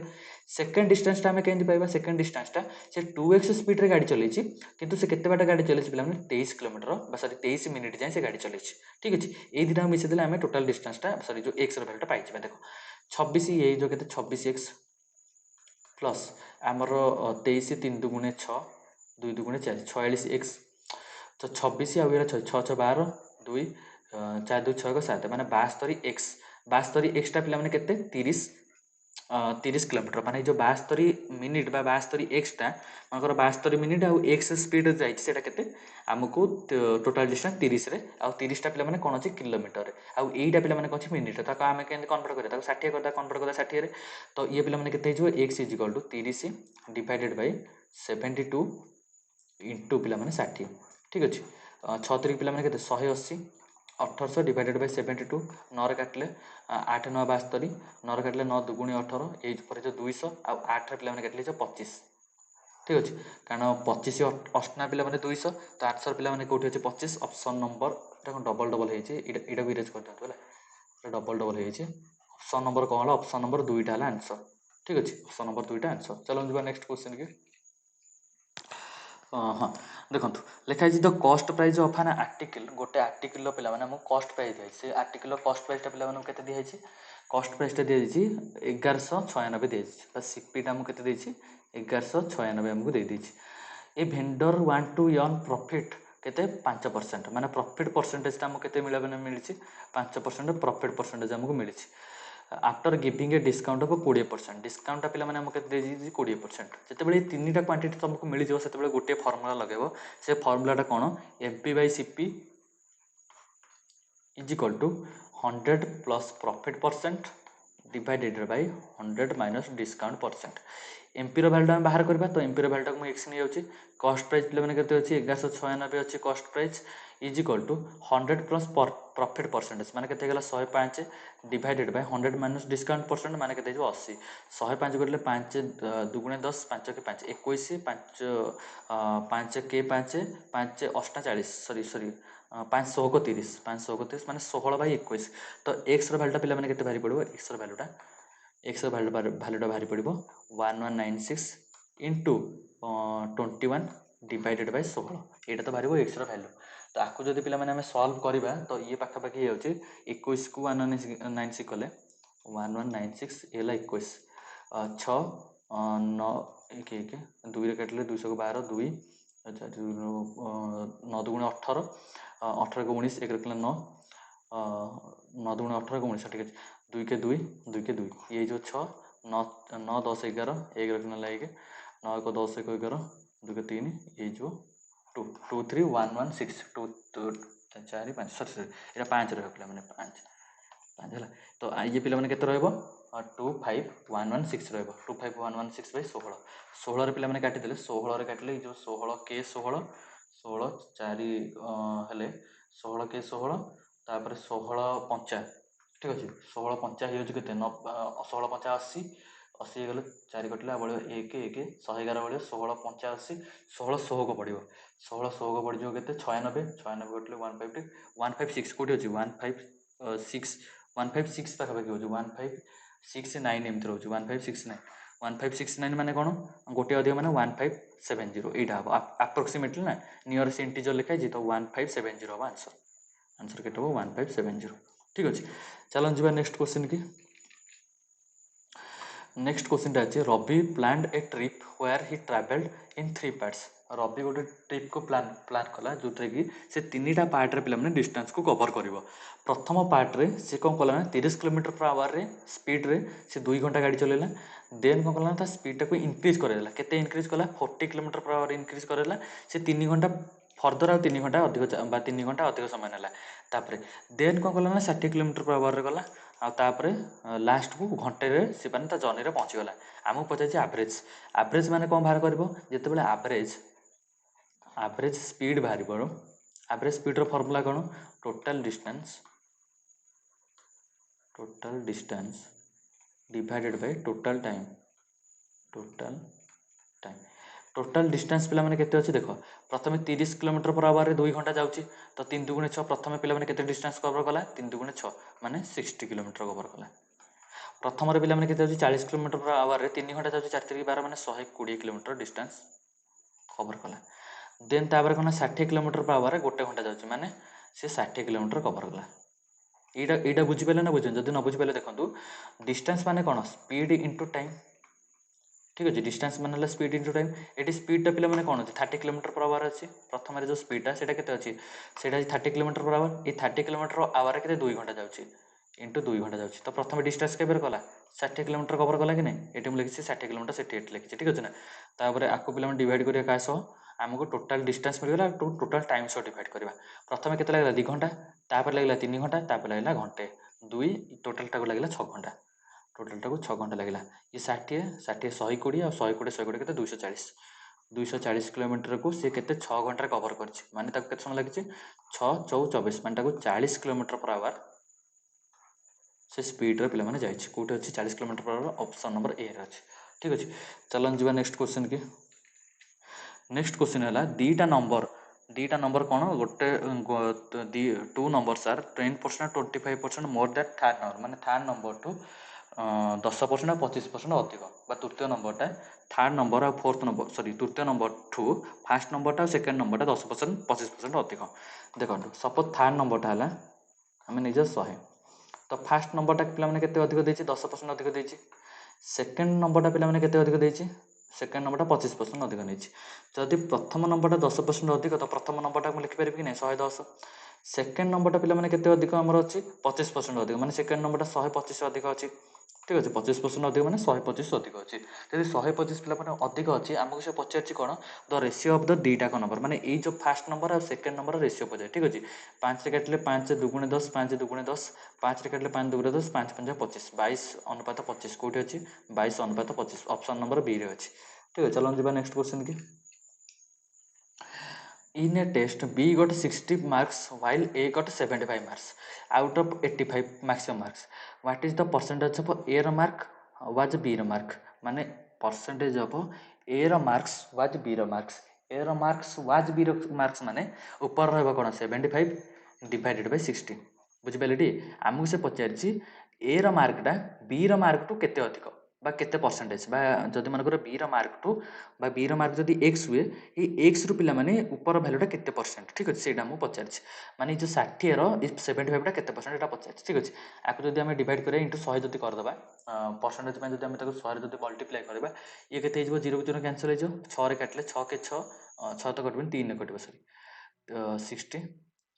ସେକେଣ୍ଡ ଡିଷ୍ଟାନ୍ସଟା ଆମେ କେମିତି ପାଇବା? ସେକେଣ୍ଡ ଡିଷ୍ଟାନ୍ସଟା ସେ 2x ସ୍ପିଡ଼ରେ ଗାଡ଼ି ଚଲେଇଛି କିନ୍ତୁ ସେ କେତେ ବାଟ ଗାଡ଼ି ଚଲେଇଛି ପିଲାମାନେ 23 କିଲୋମିଟର ବା ସରି 23 ମିନିଟ୍ ଯାଏଁ ସେ ଗାଡ଼ି ଚଲେଇଛି ଠିକ୍ ଅଛି। ଏଇ ଦୁଇଟାକୁ ମିଶାଇ ଦେଲେ ଆମେ ଟୋଟାଲ ଡିଷ୍ଟାନ୍ସଟା ସରି ଯେଉଁ ଏକ୍ସର ଭ୍ୟାଲୁଟା ପାଇଯିବା। ଦେଖ 26 ଏଇ ଯେଉଁ କେତେ 26x ପ୍ଲସ୍ ଆମର 23 3 ଦୁଗୁଣେ 6 2 ଦୁଗୁଣେ 4 46x ତ 26 ଆଉ ଏଇଟା 6 6 12 2 4 2 6 7 ମାନେ 72x 72xଟା ପିଲାମାନେ କେତେ 30 କିଲୋମିଟର ମାନେ ଯେଉଁ 72 ମିନିଟ୍ ବା 72xଟା ମନେକର 72 ମିନିଟ୍ ଆଉ x ସ୍ପିଡ଼ରେ ଯାଇଛି ସେଇଟା କେତେ ଆମକୁ ଟୋଟାଲ ଡିଷ୍ଟାନ୍ସ 30ରେ ଆଉ 30ଟା ପିଲାମାନେ କ'ଣ ଅଛି କିଲୋମିଟରରେ ଆଉ ଏଇଟା ପିଲାମାନେ କ'ଣ ଅଛି ମିନିଟ୍ ତାକୁ ଆମେ କେମିତି କନଭର୍ଟ କରିବା ତାକୁ 60 କରିଦେବା କନଭର୍ଟ କରିଦେବା 60ରେ ତ ଇଏ ପିଲାମାନେ କେତେ ହେଇଯିବ x is equal two 30 divided by 72 into ପିଲାମାନେ 60 ଠିକ୍ ଅଛି। 6 ତିରିକି ପିଲାମାନେ କେତେ 180 1800 ଡିଭାଇଡେଡ଼ ବାଇ 72 9ରେ କାଟିଲେ 8 9 72 9ରେ କାଟିଲେ 9 ଦୁଗୁଣେ 18 ଏଇ ପରେ ଯେଉଁ 200 ଆଉ 8ରେ ପିଲାମାନେ କାଟିଲେ 25 ଠିକ୍ ଅଛି। କାରଣ 25 ଅଷ୍ଟନା ପିଲାମାନେ 200 ତ ଆନ୍ସର ପିଲାମାନେ କେଉଁଠି ଅଛି 25 ଅପସନ୍ ନମ୍ବର ଏଇଟା କ'ଣ ଡବଲ୍ ଡବଲ୍ ହେଇଛି ଏଇଟାକୁ ଇରେଜ୍ କରିଦିଅନ୍ତୁ ହେଲା ଏଇଟା ଡବଲ୍ ଡବଲ୍ ହେଇଛି ଅପସନ୍ ନମ୍ବର କ'ଣ ହେଲା ଅପସନ୍ ନମ୍ବର 2ଟା ହେଲା ଆନ୍ସର ଠିକ୍ ଅଛି। ଅପସନ୍ ନମ୍ବର 2ଟା ଆନ୍ସର। ଚାଲନ୍ତୁ ଯିବା ନେକ୍ସଟ କ୍ୱେଶ୍ଚିନ୍ କି ହଁ ଦେଖନ୍ତୁ ଲେଖା ହେଇଛି ଦ କଷ୍ଟ ପ୍ରାଇସ୍ ଅଫ୍ ଆନ୍ ଆର୍ଟିକଲ୍ ଗୋଟେ ଆର୍ଟିକଲ୍ର ପିଲାମାନେ ଆମକୁ କଷ୍ଟ ପ୍ରାଇସ୍ ଦିଆଯାଇଛି ସେ ଆର୍ଟିକଲ୍ର କଷ୍ଟ ପ୍ରାଇସ୍ଟା ପିଲାମାନଙ୍କୁ କେତେ ଦିଆଯାଇଛି କଷ୍ଟ ପ୍ରାଇସ୍ଟା ଦିଆଯାଇଛି 1196 ଦିଆଯାଇଛି ବା ସିପିଟା ଆମକୁ କେତେ ଦେଇଛି 1196 ଆମକୁ ଦେଇଦେଇଛି। ଏ ଭେଣ୍ଡର ୱାଣ୍ଟ ଟୁ ୟର୍ନ ପ୍ରଫିଟ୍ କେତେ 5% ମାନେ ପ୍ରଫିଟ୍ ପରସେଣ୍ଟେଜଟା ଆମକୁ କେତେ ମିଳିଛି 5% ପ୍ରଫିଟ୍ ପରସେଣ୍ଟେଜ ଆମକୁ ମିଳିଛି। After giving A discount of 20% ଡିସ୍କାଉଣ୍ଟଟା ପିଲାମାନେ ଆମକୁ କେତେ ଦେଇଛି 20%। ଯେତେବେଳେ ଏ ତିନିଟା କ୍ୱାଣ୍ଟିଟି ତୁମକୁ ମିଳିଯିବ ସେତେବେଳେ ଗୋଟିଏ ଫର୍ମୁଲା ଲଗାଇବ ସେ ଫର୍ମୁଲାଟା କ'ଣ MP by CP is equal to 100 plus profit percent divided by 100 minus discount percent. ଏମ୍ପିର ଭ୍ୟାଲୁଟା ଆମେ ବାହାର କରିବା ତ ଏମ୍ପିର ଭ୍ୟାଲୁଟାକୁ ମୁଁ ଏକ୍ସ ନେଇଯାଉଛି କଷ୍ଟ ପ୍ରାଇସ୍ ପିଲାମାନେ କେତେ ଅଛି 1196 ଅଛି କଷ୍ଟ price is equal to 100 plus profit percentage ମାନେ କେତେ ହେଇଗଲା 105 divided by 100 minus discount percent ମାନେ କେତେ ହେଇଯିବ 80 105 କରିଲେ 5 ଦୁଗୁଣେ 10 5 କି 5 21 5 କେ 5 5 ଅଷ୍ଟା 40 ସରି 5 ଷୋହଳ 30 5 ଷୋହଳ 30 ମାନେ 16/21 ତ ଏକ୍ସର ଭ୍ୟାଲୁଟା ପିଲାମାନେ କେତେ ବାହାରି ପଡ଼ିବ ଏକ୍ସର ଭ୍ୟାଲୁଟା ବାହାରି ପଡ଼ିବ 1196 ଇଣ୍ଟୁ 21 ଡିଭାଇଡେଡ଼ ବାଇ 16 ଏଇଟା ତ ବାହାରିବ ଏକ୍ସର ଭ୍ୟାଲୁ। ତ ଆକୁ ଯଦି ପିଲାମାନେ ଆମେ ସଲ୍ଭ କରିବା ତ ଇଏ ପାଖାପାଖି ହେଇଯାଉଛି 21କୁ 1196 କଲେ 1196 ହେଲା 21 6 9 1 1 2ରେ କାଟିଲେ 212 2 9 ଦୁଗୁଣେ 18 18 କୁ 19 1 ରଖିଲେ 9 9 ଦୁଗୁଣେ 18 କୁ 19 ଠିକ୍ ଅଛି 2 କେ 2 2 କେ 2 ଇଏ ହେଇଯିବ 6 9 9 10 11 1 ରଖିଲେ ହେଲା 1 9 1 10 1 11 2 କେ 3 ହେଇଯିବ 2 2 3 1 1 6 2 4 5 ସରି ଏଇଟା 5 ରହିବ ପିଲାମାନେ 5 ହେଲା ତ ଇଏ ପିଲାମାନେ କେତେ ରହିବ 25116 ରହିବ 25116 ବାଇ 16 16ରେ ପିଲାମାନେ କାଟିଦେଲେ 16ରେ କାଟିଲେ ଏଇ ଯେଉଁ 16 କେ 16 16 4 ହେଲେ 16 କେ 16 ତାପରେ 16 ପଞ୍ଚା ଠିକ୍ ଅଛି 16 ପଞ୍ଚା ହେଇଯାଉଛି କେତେ 16 ପଞ୍ଚା 80 80 ହେଇଗଲେ 4 କଟିଲା ବଳିବ 1 1 111 ବଳିବ 16 85 16 ଷୋହଳ ପଡ଼ିବ 16 ଷୋହଳ ପଡ଼ିଯିବ କେତେ 96 96 କଟିଲେ 150 156 କେଉଁଠି ଅଛି 156 ପାଖାପାଖି ହେଉଛି 1569 ଏମିତି ରହୁଛି 1569 1569 ମାନେ କ'ଣ ଗୋଟେ ଅଧିକ ମାନେ 1570 ଏଇଟା ହେବ ଆପ୍ରୋକ୍ସିମେଟଲି ନା ନିୟରେଷ୍ଟ ଇଣ୍ଟିଜର ଲେଖା ହେଇଛି ତ 1570 ହେବ ଆନ୍ସର କେତେ ହେବ 1570 ଠିକ୍ ଅଛି। ଚାଲନ୍ତୁ ଯିବା ନେକ୍ସଟ କ୍ୱେଶ୍ଚିନ୍ କି ନେକ୍ସଟ କ୍ୱେଶ୍ଚିନ୍ଟା ଅଛି Ravi planned a trip where he travelled in 3 parts Ravi गोटे ट्रिप को प्लान प्लान कला जो कि से 3टा पार्ट पे पे डिस्टेंस को कवर कर प्रथम पार्ट रे से कौन कला ना 30 किलोमीटर/आवर रे स्पीड रे से 2 घंटा गाड़ी चलेला देन कौन कला ना स्पीड टाक इनक्रीज करदेला केते इनक्रीज कला 40 किलोमीटर/आवर इनक्रीज करदेला से 3 घंटा फर्दर आ 3 घंटा अधिक 3 घंटा अधिक समय नेला तापर देन कौन कला ना 60 किलोमीटर/आवर रे गला आउे लास्ट को घंटे से जर्नी रे पहुँचीगला आमको पचार एवरेज एवरेज माने कौन बाहर कर जिते एवरेज स्पीड बाहर एवरेज स्पीड फर्मूला कौन total distance divided by total time total distance पे केते अच्छे देख प्रथम 30 किलोमीटर/आवर 2 घंटा जाऊँगी तो 3 2 6 प्रथम पे केते डिस्टेंस कवर कला 3 2 6 माने 60 किलोमीटर कवर कला प्रथम पे केते 40 किलोमीटर/आवर 3 घंटा जाऊँगी 4 3 12 माने 120 किलोमीटर डिस्टेंस कवर कला देन तापर कौन 60 किलोमीटर/आवर 1 घंटा जाऊँगी माने से 60 किलोमीटर कवर कला यहाँ बुझीपारे ना बुझे जब न बुझीपारे देखो डिस्टेंस माने कौन स्पीड इंटू टाइम ठीक अच्छे डिस्टेंस मान स्पीड इंटू टाइम ये स्पीड पे मैंने कौन अच्छे 30 किलोमीटर/आवर अच्छी प्रथम जो स्पीडा से अच्छी से 30 किलोमीटर/आवर ये 30 किलोमीटर/आवर के 2 घंटा जाऊँगी इंटू 2 घंटा जाऊँगी तो प्रथम डिस्टेंस के कला 60 किलोमीटर कवर कला कि नहीं ये लिखी 60 किलोमीटर से लिखी ठीक अच्छे ना तापर आपको पे डिवाइड करिए क्या सह आमको टोटाल डिस्टेंस मिलगला टोटाल टाइम सह डिवाइड करवा प्रथम के लगे 2 घंटा तापर लगे 3 घंटा तापर लगे घंटे 2 टोटाल लगे 6 घंटा टोटाल टाक 6 घंटा लगे ये 60 60 120 और 120 के 240 किलोमीटर को सी के 6 घंटे कवर कर माने समय लगे 6 4 24 मान 40 किलोमीटर/आवर से स्पीड रे पे जाइए कौटे अच्छी 40 किलोमीटर/आवर ऑप्शन नंबर ए रे अच्छे ठीक अच्छे चलन जी नेक्स्ट क्वेश्चन की नेक्स्ट क्वेश्चन है दीटा नंबर कौन गोटे 2 number are 10% 25% more that third number माने थर्ड नंबर टू 10% और 25% अधिक तृतीय नंबरटा थर्ड नंबर और फोर्थ नंबर सॉरी तृतीय नंबर ठू फास्ट नंबरटा और सेकेंड नंबरटा 10% 25% अधिक देखो सपोज थर्ड नंबरटा है आम निज 100 तो फास्ट नंबरटा पे केते अधिक देती 10% अधिक देती सेकेंड नंबरटा पे केते अधिक देती सेकेंड नंबरटा 25% अधिक नहीं जदि प्रथम नंबरटा 10% अधिक तो प्रथम नंबरटा मुझे लिखिपारि कि नहीं 110 सेकेंड नंबरटा पे केते अधिक आमर अच्छी 25% अधिक माने सेकेंड नंबरटा 125 अधिक अच्छी ठीक अच्छे 25% अधिक मैंने 125 अधिक अच्छी जब 125 पे अधिक अच्छी आमको से पचार कौन the ratio of the data number माने ये जो फास्ट नंबर और सेकेंड नंबर रेसीो पचार ठीक अच्छे 5 से काटिले 5 2 10 5 2 10 5 रे काटिले 5 2 10 5 5 25 22:25 कौटे अच्छी 22:25 ऑप्शन नंबर बी रे अच्छी ठीक है चलो जी नेक्स्ट क्वेश्चन की In a test, B got 60 marks while A got 75 marks out of 85 maximum marks. What is the percentage of A ର mark was B ର mark? माने percentage of A ର marks was B ର marks. A ର marks was B ର marks माने ऊपर रहबा कोन 75 divided by 60 बुझिपाले टी आमको से पचारिछि A ର मार्कटा B ର मार्क टू केते अधिक बा केते परसेंटेज बा जदि मनकर बी ର मार्क टू बा बी ର मार्क जदि एक्स हुए ये एक्स रु पिला माने ऊपर भैल्यूटा केते परसेंट ठीक अच्छे से पचार माने जो 60 रो 75 केते परसेंट एटा पचार ठीक अच्छे आपको जदि आम डिवाइड करें इंटू 100 जदि करदेबा परसेंटेज जदि आम 100 जदि मल्टीप्लाई करवा ये केते हो 0 0 कैंसल हो 6 रे काटिले 6 के 6 6 तो कटबे 3 रे कटबे सॉरी 60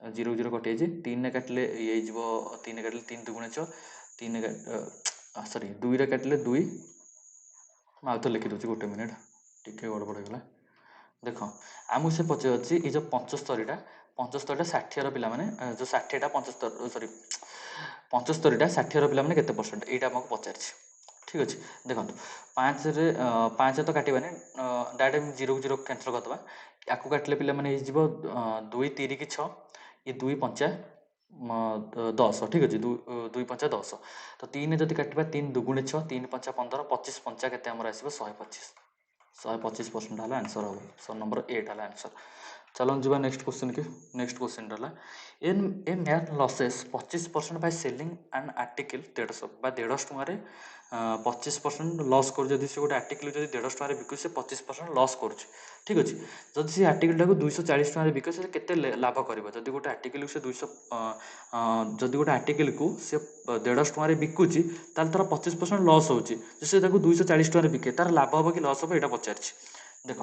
0 0 कटि जाए 3 रे काटिले ये 3 रे काटिले 3 2 6 3 सॉरी 2 रे काटिले 2 मैं तो लिखी दूसरी गोटे मिनिट टी गड़बड़ होगा देख आमको से पचार अच्छी ये जो 75टा 60 पिला माने जो 60टा 75 सॉरी 75टा 60 पिला माने केते परसेंट एटा आमको पचार ठीक अच्छे देखो 5 तो काटवानी डायरेक्ट 0 0 कैंसल करदे या काटिले पिला माने 2 3 की 6 ये 2 5 10 ठीक अच्छे 2 5 10 तो 3 जब काटा 3 2 6 3 5 15 25 5 के 125% है आंसर हम ऑप्शन नंबर 8 है आंसर चलो जी नेक्स्ट क्वेश्चन की नेक्स्ट क्वेश्चन रहा a man losses 25% by selling and article 150 150 टकर 25% लस कर से गोटे आर्टिकल जो 150 टकर बिक से 25% लस कर ठीक अच्छे जदि से आर्टिकल टाक 240 टकर बिक से केते लाभ कर जदि गोटे आर्टिकल से 200 जदि गोटे आर्टिकल को से 150 टकर बिकुची तार 25% लस हो से 240 टकर बिके तार लाभ हम कि लस हम यहाँ पचार देख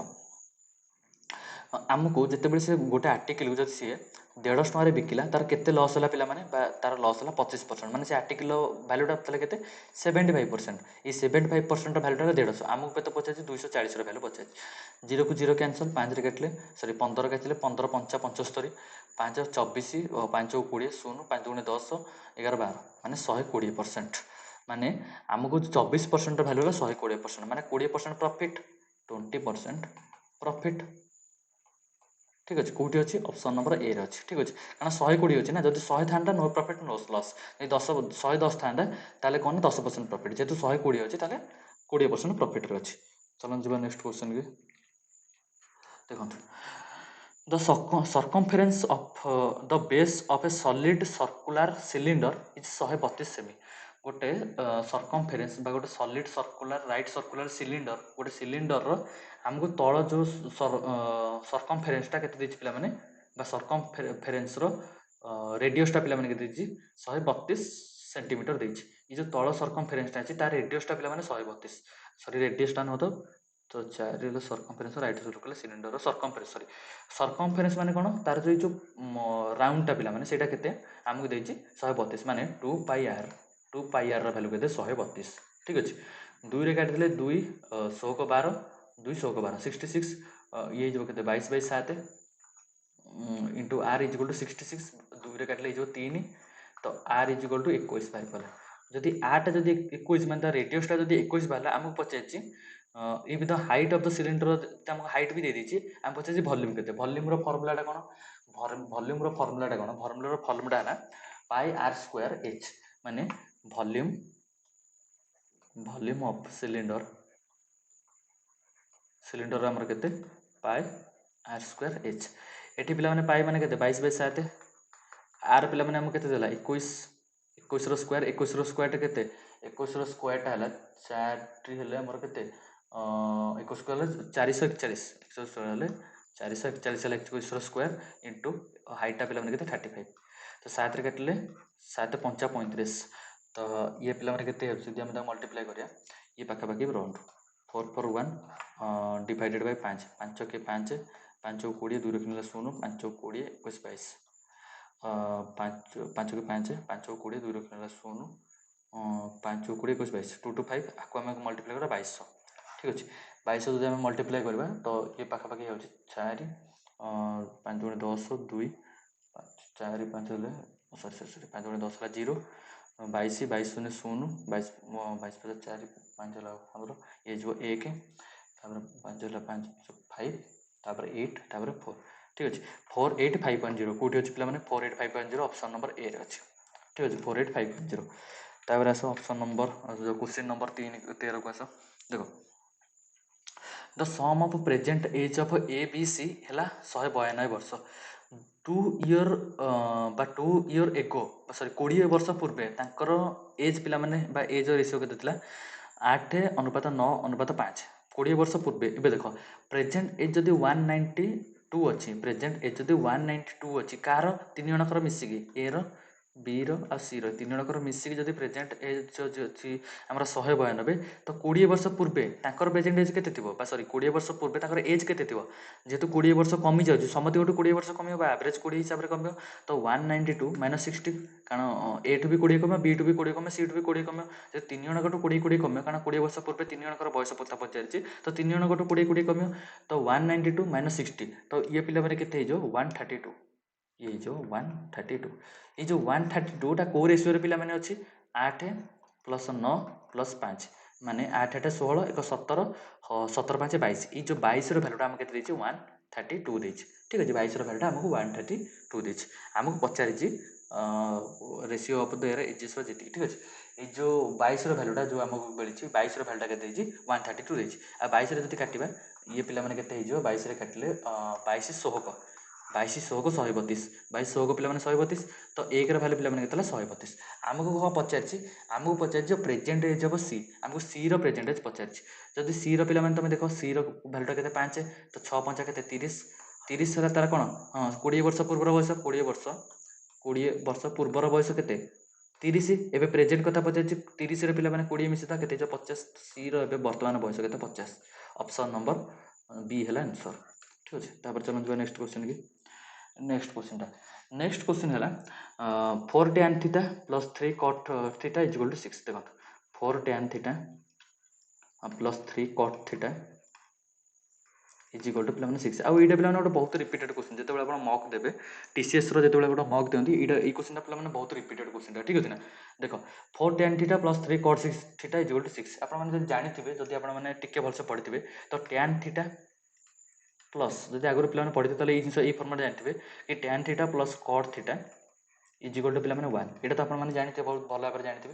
आमको जितेबाला से गोटे आर्टिकल जब सी 150 टकर बिकिला तार केते लॉस होला पिला माने तार लॉस होला 25%। माने से आर्टिकल वैल्यूटा था केते 75%। ये 75% वैल्यूटा 150 आमको केते पचास 240 वैल्यू पचास। 0 को 0 कैंसल 5 काटिले सॉरी 15 काटिले 15 5 75 5 24 5 20 0 5 गुणे 10 11 12 माने 120%। माने आमको 24% वैल्यू 120% माने 20% प्रॉफिट 20% प्रॉफिट। ठीक अच्छे कौटी अच्छी ऑप्शन नंबर ए रे अच्छी ठीक अच्छे कारण 120 अच्छी ना जब 100 था नो प्रॉफिट नो लॉस। ये 110 था ताले कौन 10% प्रॉफिट जेहेतु 120 अच्छी ताले 20% प्रॉफिट रे अच्छी। चलो जी नेक्स्ट क्वेश्चन की देखो the circumference of the base of a solid circular cylinder is 132 semi. गोटे circumference बा गोटे solid circular right circular cylinder गोटे सिलिंडर रो हमको तल जो circumference टा केते देछि पिला माने बा circumference रो रेडियस टा पिला माने केते देछि 132 सेंटीमीटर देछि। ये जो तल circumference टा अछि तार रेडियस टा पिला माने 132 सॉरी रेडियस टा न तो 4 circumference right circular cylinder circumference sorry circumference माने कोन तार जो राउंड टा पिला माने सेटा केते हमकु देछि 132 माने 2 पाई आर 2 पाई आर रा वैल्यू केते 132 ठीक अछि। 2 रे काट देले 2 100 को 12 2 100 को 12 66 ये जो केते 22 by 7 into R is equal to 66 2 रे काटले जो 3 तो R is equal to 21 by पला जदि आर टा जदि 21 माने रेडियस टा जदि 21 बाला हमकु पचाछि ये the height of the cylinder हमको हाइट भी दे दीजिए हम पचासी वॉल्यूम केते वॉल्यूम रो फॉर्मूलाटा कोन वॉल्यूम रो फॉर्मूलाटा कोन वॉल्यूम रो फॉर्मूला है पाई आर स्क्वायर एच माने volume volume of cylinder cylinder हमर केते पाई आर स्क्वायर एच एठी पिला माने पाई माने केते 22 बाई 7 आर पिला माने हम केते देला 21 21 रो स्क्वायर 21 रो स्क्वायर टा केते 21 रो स्क्वायर टा हला 4 टी हले हमर केते 21 को 441 441 21 रो स्क्वायर इनटू हाइट टा पिला माने केते 35 तो 7 रे काटले 7 5 35 तो ये पिला माने केते जदी हम मल्टीप्लाई करिया ये पाखा पाखी रहन 4 4 1 डिवाइडेड बाय 5 5 के 5 5 को 20 2 रखनेला 0 5 को 20 21 22 5 5 के 5 5 को 20 2 रखनेला 0 5 को 20 21 22 2 to 5 आपको हम मल्टीप्लाई करा 2200 ठीक अच्छे 2200 जब मल्टीप्लाई करवा तो ये पाखापाखि हो 4 5 गुणे 10 2 4 5 सॉरी सॉरी सॉरी 5 गुणे 10 0 22 22 शून्य 0 22 22 4 5 हमर ये जो 1 5 5 5 तापर 8 तापर 4 ठीक अच्छे 485.0 कोठी अच्छे पे 485.0 ऑप्शन नंबर ए रे अच्छे ठीक अच्छे 485.0 तापर आस ऑप्शन नंबर जो क्वेश्चन नंबर 13 को आस देखो the sum of present age of A B C है 192 वर्ष 2 इयर बा 2 इयर एगो सॉरी 20 वर्ष पूर्वे तांकर एज पिला माने बा एज रेशियो केते थिला 8 अनुपात 9 अनुपात 5 20 वर्ष पूर्वे एबे देखो प्रेजेंट एज जदी 192 अच्छी प्रेजेंट एज जदी 192 अच्छी कार तीन जनकर मिसिकी ए रो बी रो आ सी रो तीन जनकर मिसिकी जदी प्रेजेंट एज जो अच्छी हमर 192 तो 20 वर्ष पूर्वे तांकर प्रेजेंट एज केते थिबो बा सॉरी 20 वर्ष पूर्वे तांकर एज केते थिबो जेहेतु 20 वर्ष कमी जाउची समति गोटे 20 वर्ष कमी बा एवरेज 20 हिसाब रे कमियो तो 192 - 60 कारण ए टू भी 20 कमियो बी टू भी 20 कमियो सी टू भी 20 कमियो जे तीन जनकर 20 20 कमियो कारण 20 वर्ष पूर्वे तीन जनकर बयस पता पचारची तो तीन जनकर 20 20 कमियो तो 192 - 60 तो ये पिला माने केते जो 132 ये जो 132 ये जो 132 टा को रेशियो रे पिला माने अछि 8 प्लस 9 प्लस 5 माने 8 8 16 1 17 17 5 22 ये जो 22 रो वैल्यूटा हम केते देछि 132 देछि ठीक अछि 22 रो वैल्यूटा हमको 132 देछि हमको पचारिछि रेशियो ऑफ द एजेस रो जेति ठीक अछि ये जो 22 रो वैल्यूटा जो हमको मिलिछि 22 रो वैल्यूटा केते देछि 132 देछि आ 22 रे जति काटिबा ये पिला माने केते हिजो 22 रे काटले 22 100 22 100 को 132 22 100 को पिला माने 132 तो 1 रो वैल्यू पिला माने केतला 132 हमको को पचारछि हमको पचारछि जो प्रेजेंट एज ऑफ सी हमको सी रो प्रेजेंट एज पचारछि जदि सी रो पिला माने तमे देखो सी रो वैल्यूटा केते 5 तो 6 5 केते 30 30 सरा तार कोन हां 20 वर्ष पूर्वर बयस 20 वर्ष पूर्वर बयस केते 30 एबे प्रेजेंट कथा पचारछि 30 रो पिला माने 20 मिसिता केते जो 50 सी रो एबे वर्तमान बयस केते 50 ऑप्शन नंबर बी हला आंसर ठीक अच्छे तापर चलते नेक्स्ट क्वेश्चन की नेक्स्ट क्वेश्चन है 4 tan theta plus 3 cot theta is equal to 6 देखो 4 tan theta plus 3 cot theta is equal to पे 6 आउ ये पे बहुत रिपीटेड क्वेश्चन जो आप मक देते टीसीएस जो गोटे मक दिखती ये क्वेश्चन पे बहुत रिपीटेड क्वेश्चन ठीक अच्छे ना देख 4 tan theta plus 3 cot 6 theta is equal to 6 आपने जानते जब आपने टिके भलसे पढ़ी तो tan थीटा प्लस जब आगुरी पे पढ़ी ये जिन फर्माट जानते कि tan theta plus cot theta is equal to पे 1 ये तो आपने जानते बहुत भल भाव जानते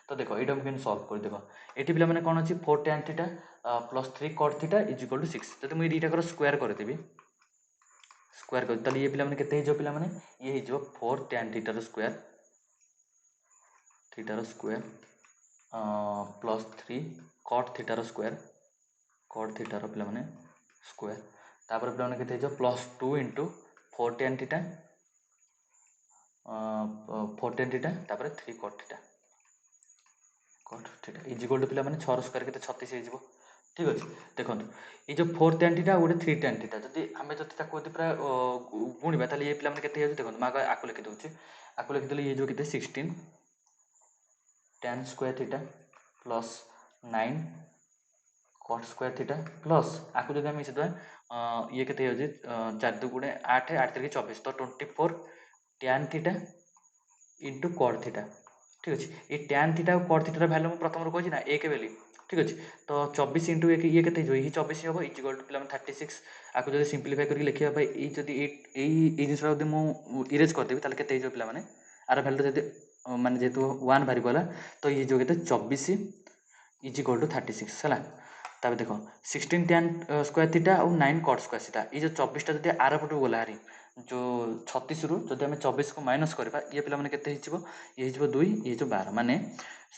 तो देखो ये केमी सल्व कर देख ये पे कौन अच्छी 4 tan theta plus 3 cot theta is equal to 6 जब मुझे दुईटा स्क्वायर करदेवी स्क्वायर कर ये पे के ये हो 4 tan थीटार स्क्वायर प्लस 3 cot थीटार स्क्वायर पे स्क्वायर तापर पे के plus 2 into 4 tan theta 4 tan theta तापर 3 cot theta is equal to पे 6 स्क्वायर के 36 हो ठीक अच्छे देखो ये जो 4 tan थीटा गोटे 3 tan थीटा जब आम जब पूरा गुणवा ये पे देखो मैं आपको लिखी दूसरी आपको लिखिदी ये जो के 16 tan square theta plus 9 cot square theta plus आपको जब आम मिसेद ये के 4 2 गुणे 8 8 3 24 तो 24 tan theta into cot theta ठीक अच्छे ये tan थीटा और cot थीटार भैल्यू मुझे प्रथम कही ना एक बेली ठीक अच्छे तो 24 इंटू एक ये के 24 हम इज इक्वल टू पे 36 आपको जब सिंप्लीफाई करके लिखा ये जिन जब मुझे इरेज करदेवी ताले के पे आर भैल्यू जब माने जेहेतु 1 बाहर गला तो ये जो के 24 इज इक्वल टू 36 है तापर देख 16 tan स्क्वायर थीटा और 9 cot स्क्वायर थीटा ये जो 24 जब आर पटू गला हारी जो 36 रु जब आम 24 को माइनस करवा ये पे ये 2 ये 12 माने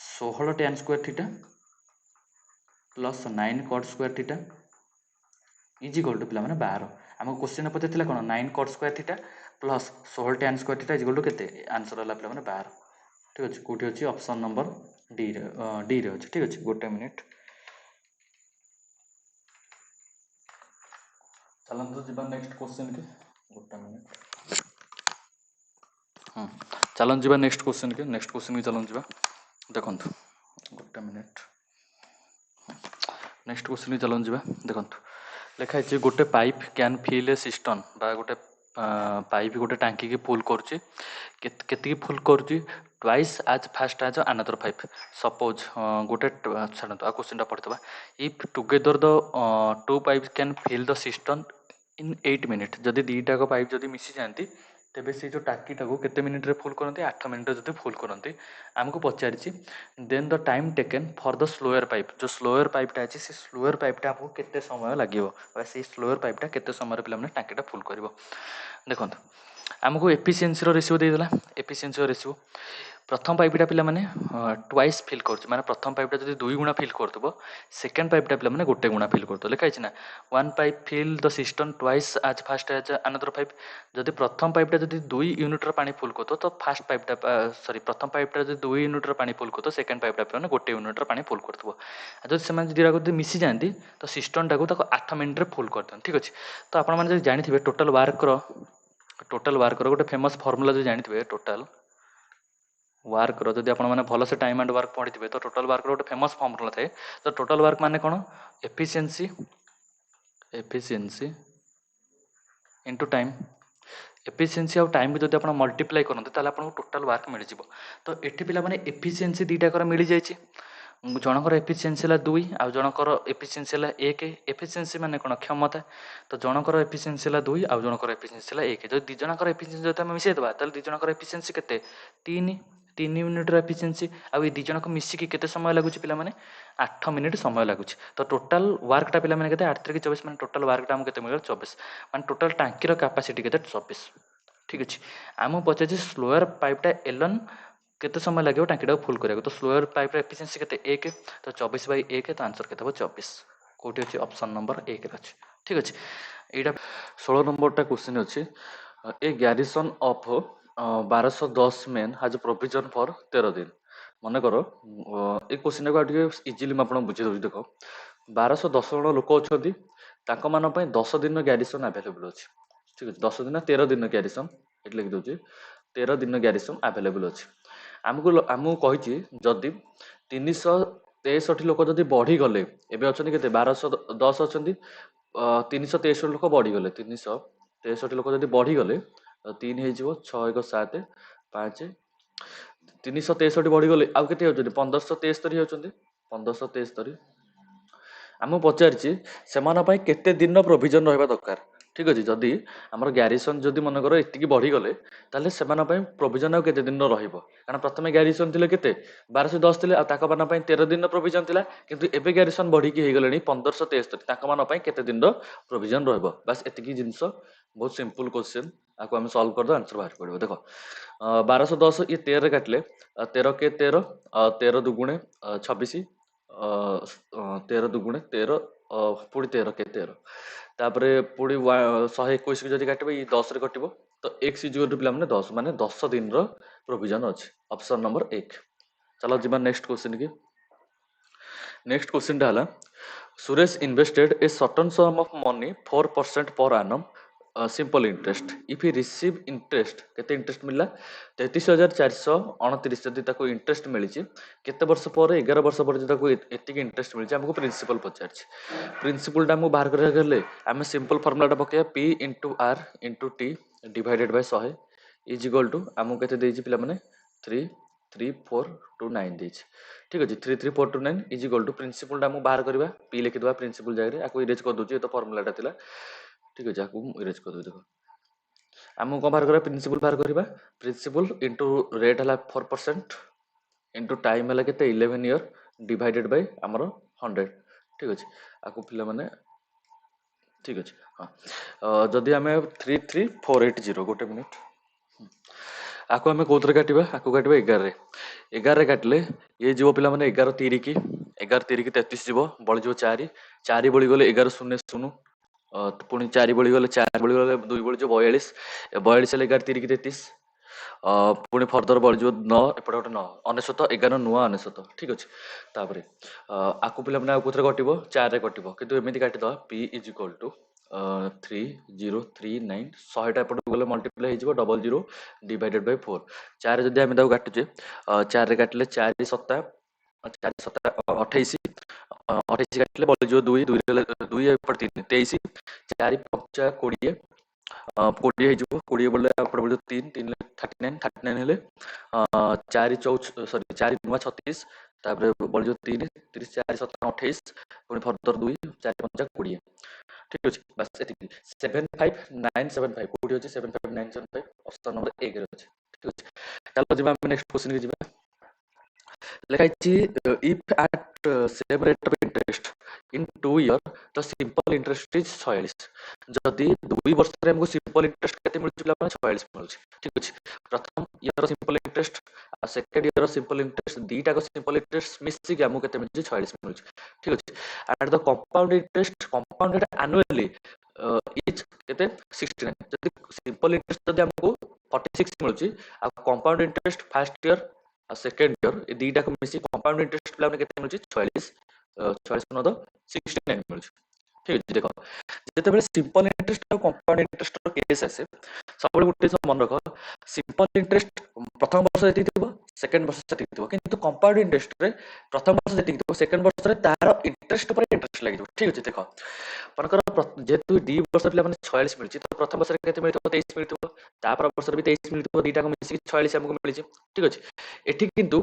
16 tan square theta plus 9 cot square theta is equal to पे 12 आम क्वेश्चन पचार कौन 9 cot square theta plus 16 tan square theta is equal to के आंसर है पे 12 ठीक अच्छे कौटी अच्छी ऑप्शन नंबर डी रे अच्छे ठीक अच्छे गोटे मिनिट चलते जी नेक्स्ट क्वेश्चन के गोटे मिनिट चलन जी नेक्स्ट क्वेश्चन की चलन जी देखो गोटे मिनिट नेक्स्ट क्वेश्चन की चलन जी देखो लिखाई गोटे pipe can fill a system बा गोटे पाइप गोटे टांकी की फुल करुच्ची फुल करुच्ची twice as fast as another pipe suppose गोटे छाड़ आ क्वेश्चन पढ़ा if together the two pipe can fill the system in 8 minute जदि दीटा पाइप जदि मिसी जाती तेरे से जो टाकीटा को केते मिनिट रे फुल करते 8 मिनिट जब फुल करते आमको पचारि then the time taken for the slower pipe जो स्लोअर पाइपटा अच्छी से स्लोअर पाइपटा आपको केते समय लगे से स्लोअर पाइपटा केते समय पे टाकीटा फुल कर देखो आमको एफिशिएंसी रेशियो देदेला एफिशिएंसी रेशियो प्रथम पाइपटा पे ट्वाइस फिल कर प्रथम पाइपटा जब 2 गुणा फिल कर सेकेंड पाइपटा पे गोटे गुणा फिल कर लिखाई ना 1 pipe fill the system twice as fast as another pipe जब प्रथम पाइपटा जब 2 यूनिट्र पानी फुल कर तो फास्ट पाइपटा सॉरी प्रथम पाइपटा जब 2 यूनिट्र पानी फुल कर तो सेकेंड पाइपटा पे गोटे यूनिट्र पानी फुल कर जब से दुटा मिसी जाती तो सिस्टमटा को 8 मिनिट्रे फुल कर दिखाँ ठीक अच्छे तो आपने जानते टोटाल वर्कर गोटे फेमस फर्मुला जो जानते टोटाल वर्कर जब आपने भल से टाइम एंड वर्क पढ़ी थे तो टोटाल वर्कर गोटे फेमस फर्मुला थाए तो टोटाल वर्क माने कौन एफिशिएंसी इंटू टाइम एफिशिएंसी और टाइम को जब आप मल्टीप्लाई करते आपको टोटाल वर्क मिल जाए तो ये पे एफिशिएंसी दुईटा मिल जाए जनकर एफिशिएंसी है 2 आउ जनकर एफिशिएंसी है 1 एफिशिएंसी माने कौन क्षमता तो जनकर एफिशिएंसी है 2 आउ जनकर एफिशिएंसी है 1 जो दिजणकर एफिशिएंसी जब आम मिसेदेवा तो दिजणकर एफिशिएंसी के 3 यूनिट यूनिट्र आउ ये दिजण को मिसिकी केते समय लगुच पे 8 मिनिट समय लगुच तो टोटाल वर्कटा पे 8 3 24 मैंने टोटाल वर्कटा आमको केते मिल 24 मान टोटाल टांकीर कैपेसिटी के 24 ठीक अच्छे आम पचार स्लोअर पाइपटा एलन केते समय लगे टांकीटा फुल करा तो स्लोअर पाइप एफिशिएंसी के 1 तो 24/1 तो आंसर के 24 कौटी अच्छे ऑप्शन नंबर 1 अच्छे ठीक अच्छे यहाँ 16 नंबरटा क्वेश्चन अच्छे ए ग्यारिसन ऑफ 1210 मेन हाज प्रोविजन फॉर 13 दिन मन कर ये क्वेश्चन को इजिली मुझे बुझे देख 1210 जन लोक अच्छा ତାଙ୍କ ମାନଙ୍କ ପାଇଁ 10 ଦିନ ଗ୍ୟାରିସନ୍ ଆଭେଲେବୁଲ୍ ଅଛି। ଠିକ୍ ଅଛି, 10 ଦିନ 13 ଦିନ ଗ୍ୟାରିସନ୍ ଏଠି ଲେଖିଦେଉଛି, 13 ଦିନ ଗ୍ୟାରିସନ୍ ଆଭେଲେବୁଲ୍ ଅଛି। ଆମକୁ କହିଛି ଯଦି 363 ଲୋକ ଯଦି ବଢ଼ିଗଲେ, ଏବେ ଅଛନ୍ତି କେତେ 1210 ଅଛନ୍ତି, 363 ଲୋକ ବଢ଼ିଗଲେ, 363 ଲୋକ ଯଦି ବଢ଼ିଗଲେ 3 ହେଇଯିବ, 6 1 7 5, 363 ବଢ଼ିଗଲେ ଆଉ କେତେ ହେଉଛନ୍ତି 1573 ହେଉଛନ୍ତି, 1573। ଆମକୁ ପଚାରିଛି ସେମାନଙ୍କ ପାଇଁ କେତେ ଦିନ ପ୍ରୋଭିଜନ ରହିବା ଦରକାର। ଠିକ୍ ଅଛି, ଯଦି ଆମର ଗ୍ୟାରିସନ୍ ଯଦି ମନେକର ଏତିକି ବଢ଼ିଗଲେ ତାହେଲେ ସେମାନଙ୍କ ପାଇଁ ପ୍ରୋଭିଜନ ଆଉ କେତେ ଦିନ ରହିବ, କାରଣ ପ୍ରଥମେ ଗ୍ୟାରିସନ୍ ଥିଲେ କେତେ 1210 ଥିଲେ, ଆଉ ତାଙ୍କ ମାନଙ୍କ ପାଇଁ 13 ଦିନ ପ୍ରୋଭିଜନ ଥିଲା, କିନ୍ତୁ ଏବେ ଗ୍ୟାରିସନ୍ ବଢ଼ିକି ହେଇଗଲେଣି 1573, ତାଙ୍କ ମାନଙ୍କ ପାଇଁ କେତେ ଦିନର ପ୍ରୋଭିଜନ ରହିବ। ବାସ୍ ଏତିକି ଜିନିଷ, ବହୁତ ସିମ୍ପଲ୍ କ୍ୱେଶ୍ଚନ୍, ଆକୁ ଆମେ ସଲ୍ଭ କରିଦେବା ଆନ୍ସର ବାହାରି ପଡ଼ିବ। ଦେଖ 1210 ଇଏ 13 କାଟିଲେ 13 କେ 13, 13 ଦୁଗୁଣେ 26, 13 ଦୁଗୁଣେ 13, ପୁଣି 13 କେ 13, ତାପରେ ପୁଣି 121 କି ଯଦି କାଟିବ ଏଇ 10 ରେ କଟିବ, ତ x ଇଜିକାଲ୍ ଟୁ ପିଲାମାନେ 10, ମାନେ 10 ଦିନର ପ୍ରୋଭିଜନ ଅଛି। Option number 1। ଚାଲ ଯିବା ନେକ୍ସଟ କ୍ୱେଶ୍ଚନ୍ କି। ନେକ୍ସଟ କ୍ୱେଶ୍ଚନଟା ହେଲା Suresh invested A certain sum of money 4% per annum simple interest if he receive interest, କେତେ ଇଣ୍ଟରେଷ୍ଟ ମିଳିଲା 33,429 ଯଦି ତାକୁ ଇଣ୍ଟରେଷ୍ଟ ମିଳିଛି, କେତେ ବର୍ଷ ପରେ 11 ବର୍ଷ ପରେ ଯଦି ତାକୁ ଏତିକି ଇଣ୍ଟରେଷ୍ଟ ମିଳିଛି, ଆମକୁ ପ୍ରିନ୍ସିପଲ ପଚାରିଛି। ପ୍ରିନ୍ସିପଲଟା ଆମକୁ ବାହାର କରିବାକୁ ହେଲେ ଆମେ ସିମ୍ପଲ ଫର୍ମୁଲାଟା ପକେଇବା P into R into T divided by 100 is equal two ଆମକୁ କେତେ ଦେଇଛି ପିଲାମାନେ 33429 ଦେଇଛି। ଠିକ୍ ଅଛି, 33429 ଇଜ୍ ଇକ୍ୱାଲ୍ ଟୁ ପ୍ରିନ୍ସିପଲଟା ଆମକୁ ବାହାର କରିବା, P ଲେଖିଦେବା ପ୍ରିନ୍ସିପଲ ଜାଗାରେ, ଆକୁ ଇରେଜ୍ କରିଦେଉଛି, ଏ ତ ଫର୍ମୁଲାଟା ଥିଲା। ଠିକ୍ ଅଛି, ଆକୁ ମୁଁ ଇରେଜ୍ କରିଦେବି। ଦେଖ ଆମକୁ କ'ଣ ବାହାର କରିବା, ପ୍ରିନ୍ସିପଲ ବାହାର କରିବା, ପ୍ରିନ୍ସିପଲ ଇଣ୍ଟୁ ରେଟ୍ ହେଲା 4% ଇଣ୍ଟୁ ଟାଇମ୍ ହେଲା କେତେ 11 ଇୟର୍ ଡିଭାଇଡେଡ୍ ବାଇ ଆମର 100। ଠିକ୍ ଅଛି, ଆକୁ ପିଲାମାନେ ଠିକ୍ ଅଛି, ହଁ ଯଦି ଆମେ 33480, ଗୋଟେ ମିନିଟ୍, ଆକୁ ଆମେ କୋଉଥିରେ କାଟିବା, ଆକୁ କାଟିବା 11ରେ, 11ରେ କାଟିଲେ ଇଏ ଯିବ ପିଲାମାନେ 11 ତିରିକି 33 ଯିବ, ବଳିଯିବ 4, 4 ବଳିଗଲେ 11 ଶୂନ ଶୂନ, ପୁଣି 4 ବଳିଗଲେ 4 ବଳିଗଲେ 2 ବଳିଯିବ 42, 42 ହେଲେ 11 ତିରିକି 33, ପୁଣି ଫର୍ଦର ବଳିଯିବ 9, ଏପଟେ ଗୋଟେ 9, 99, 11 ନୂଆ 99। ଠିକ୍ ଅଛି, ତାପରେ ଆକୁ ପିଲାମାନେ ଆଉ କୋଉଥିରେ କଟିବ 4ରେ କଟିବ, କିନ୍ତୁ ଏମିତି କାଟିଦେବା P ଇଜ୍ ଇକ୍ୱାଲ୍ ଟୁ 3039, 100ଟା ଏପଟକୁ ଗଲେ ମଲ୍ଟିପ୍ଲାଏ ହେଇଯିବ 00 ଡିଭାଇଡେଡ୍ ବାଇ 4। 4 ଯଦି ଆମେ ତାକୁ କାଟୁଛେ 4ରେ କାଟିଲେ 4 7 28, 28 କାଟିଲେ ବଳିଯିବ 2, 2 ହେଲେ 2 ଏପଟେ 3 23, 4 5 20, 20 ହେଇଯିବ, 20 ବଳିଲେ ଏପଟେ ବଳିଯିବ 3, 3 39, 39 ହେଲେ 4 ନୂଆ 36, ତାପରେ ବଳିଯିବ 3, 30 4 7 28, ପୁଣି ଫର୍ଦର 2, 4 5 20। ଠିକ୍ ଅଛି, ବାସ୍ ଏତିକି। 75975 କୋଉଠି ଅଛି 75975, ଅପସନ୍ ନମ୍ବର 1ରେ ଅଛି। ଠିକ୍ ଅଛି, ଚାଲ ଯିବା ଆମେ ନେକ୍ସଟ କ୍ୱେଶ୍ଚନ୍ ଯିବା। ଲେଖା ହେଇଛି if at same rate of interest in 2 year the simple interest is 46। ଯଦି 2 ବର୍ଷରେ ଆମକୁ ସିମ୍ପଲ୍ ଇଣ୍ଟରେଷ୍ଟ କେତେ ମିଳୁଛି ପିଲାମାନେ 46 ମିଳୁଛି। ଠିକ୍ ଅଛି, ପ୍ରଥମ ଇୟର ସିମ୍ପଲ୍ ଇଣ୍ଟରେଷ୍ଟ ଆଉ ସେକେଣ୍ଡ ଇୟର ସିମ୍ପଲ୍ ଇଣ୍ଟରେଷ୍ଟ, ଦୁଇଟାକ ସିମ୍ପଲ୍ ଇଣ୍ଟରେଷ୍ଟ ମିଶିକି ଆମକୁ କେତେ ମିଳୁଛି 46 ମିଳୁଛି। ଠିକ୍ ଅଛି, at the compound interest compounded annually is କେତେ 69। ଯଦି ସିମ୍ପଲ୍ ଇଣ୍ଟରେଷ୍ଟ ଯଦି ଆମକୁ 46 ମିଳୁଛି, ଆଉ କମ୍ପାଉଣ୍ଡ ଇଣ୍ଟରେଷ୍ଟ ଫାର୍ଷ୍ଟ ଇୟର ଆଉ ସେକେଣ୍ଡ ଇୟର ଏ ଦୁଇଟାକୁ ମିଶି କମ୍ପାଉଣ୍ଡ ଇଣ୍ଟରେଷ୍ଟ ପିଲାମାନେ କେତେ ମିଳୁଛି 46, 46 69 ମିଳୁଛି। ଠିକ୍ ଅଛି, ଦେଖ ଯେତେବେଳେ ସିମ୍ପଲ୍ ଇଣ୍ଟରେଷ୍ଟ ଆଉ କମ୍ପାଉଣ୍ଡ ଇଣ୍ଟରେଷ୍ଟର କେସ୍ ଆସେ, ସବୁବେଳେ ଗୋଟେ ଜିନିଷ ମନେ ରଖ, ସିମ୍ପଲ୍ ଇଣ୍ଟରେଷ୍ଟ ପ୍ରଥମ ବର୍ଷ ଯେତିକି ଥିବ ସେକେଣ୍ଡ ବର୍ଷ ସେତିକି ଥିବ, କିନ୍ତୁ କମ୍ପାଉଣ୍ଡ ଇଣ୍ଟରେଷ୍ଟରେ ପ୍ରଥମ ବର୍ଷ ଯେତିକି ଥିବ ସେକେଣ୍ଡ ବର୍ଷରେ ତାର ଇଣ୍ଟରେଷ୍ଟ ଉପରେ ଇଣ୍ଟରେଷ୍ଟ ଲାଗିଯିବ। ଠିକ୍ ଅଛି, ଦେଖ ମନେକର ଯେହେତୁ 2 ବର୍ଷ ପିଲାମାନେ 46 ମିଳିଛି, ତ ପ୍ରଥମ ବର୍ଷରେ କେତେ ମିଳିଥିବ 23 ମିଳିଥିବ, ତାପର ବର୍ଷରେ ବି 23 ମିଳିଥିବ, ଦୁଇଟାକୁ ମିଶିକି 46 ଆମକୁ ମିଳିଛି। ଠିକ୍ ଅଛି, ଏଠି କିନ୍ତୁ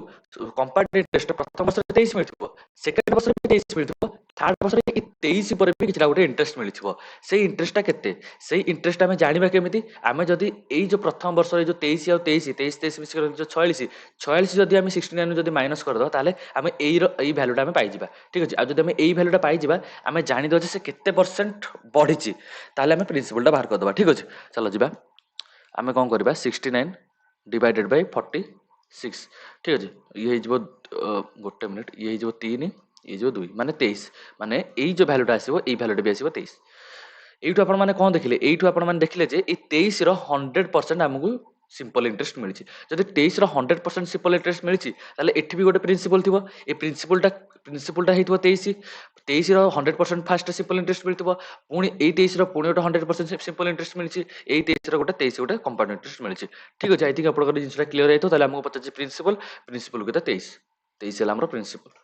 କମ୍ପାଉଣ୍ଡ ଇଣ୍ଟରେଷ୍ଟ ପ୍ରଥମ ବର୍ଷରେ 23 ମିଳିଥିବ, ସେକେଣ୍ଡ ବର୍ଷରେ ବି 23 ମିଳିଥିବ, ଥାର୍ଡ ବର୍ଷରେ 23 ପରେ ବି କିଛିଟା ଗୋଟେ ଇଣ୍ଟରେଷ୍ଟ ମିଳିଥିବ। ସେଇ ଇଣ୍ଟରେଷ୍ଟଟା କେତେ, ସେଇ ଇଣ୍ଟରେଷ୍ଟ ଆମେ ଜାଣିବା କେମିତି, ଆମେ ଯଦି ଏଇ ଯୋଉ ପ୍ରଥମ ବର୍ଷରେ ଯୋଉ 23 ଆଉ 23 ମିଶିକି ଯୋଉ 46 ଯଦି ଆମେ 69 ଯଦି ମାଇନସ୍ କରିଦେବା, ତାହେଲେ ଆମେ ଏଇ ଭ୍ୟାଲୁଟା ଆମେ ପାଇଯିବା। ଠିକ୍ ଅଛି, ଆଉ ଯଦି ଆମେ ଏଇ ଭ୍ୟାଲୁଟା ପାଇଯିବା, ଆମେ ଜାଣିଦେବା ଯେ ସେ କେତେ ପରସେଣ୍ଟ ବଢିଛି, ତାହେଲେ ଆମେ ପ୍ରିନ୍ସିପଲଟା ବାହାର କରିଦେବା। ଠିକ୍ ଅଛି, ଚାଲ ଯିବା, ଆମେ କ'ଣ କରିବା 69 ଡିଭାଇଡେଡ୍ ବାଇ 46। ଠିକ୍ ଅଛି, ଇଏ ହେଇଯିବ ଗୋଟେ ମିନିଟ୍, ଇଏ ହେଇଯିବ 3, ଇଏ ହେଇଯିବ 2, ମାନେ 23, ମାନେ ଏଇ ଯୋଉ ଭ୍ୟାଲୁଟା ଆସିବ ଏଇ ଭ୍ୟାଲୁଟା ବି ଆସିବ 23। এইଠୁ ଆପଣମାନେ କ'ଣ ଦେଖିଲେ, এইଠୁ ଆପଣମାନେ ଦେଖିଲେ ଯେ ଏଇ 23ର 100% ଆମକୁ सिंपल इंटरेस्ट मिली जदि 23 100% सिंपल इंटरेस्ट मिली एठी भी गोटे प्रिंसिपल थी ये प्रिंसिपलटा होता 23 100% फास्ट सिंपल इंटरेस्ट मिलती पुणी ये 23 पुणी गोटे 100% सिंपल इंटरेस्ट मिली यही 23 गोटे 23 गोटे कंपाउंड इंटरेस्ट मिली ठीक अच्छे आई थिंक आप जिनसा क्लीयर होता है आमको पचार प्रिंसिपल प्रिंसिपल के 23 है प्रिंसिपल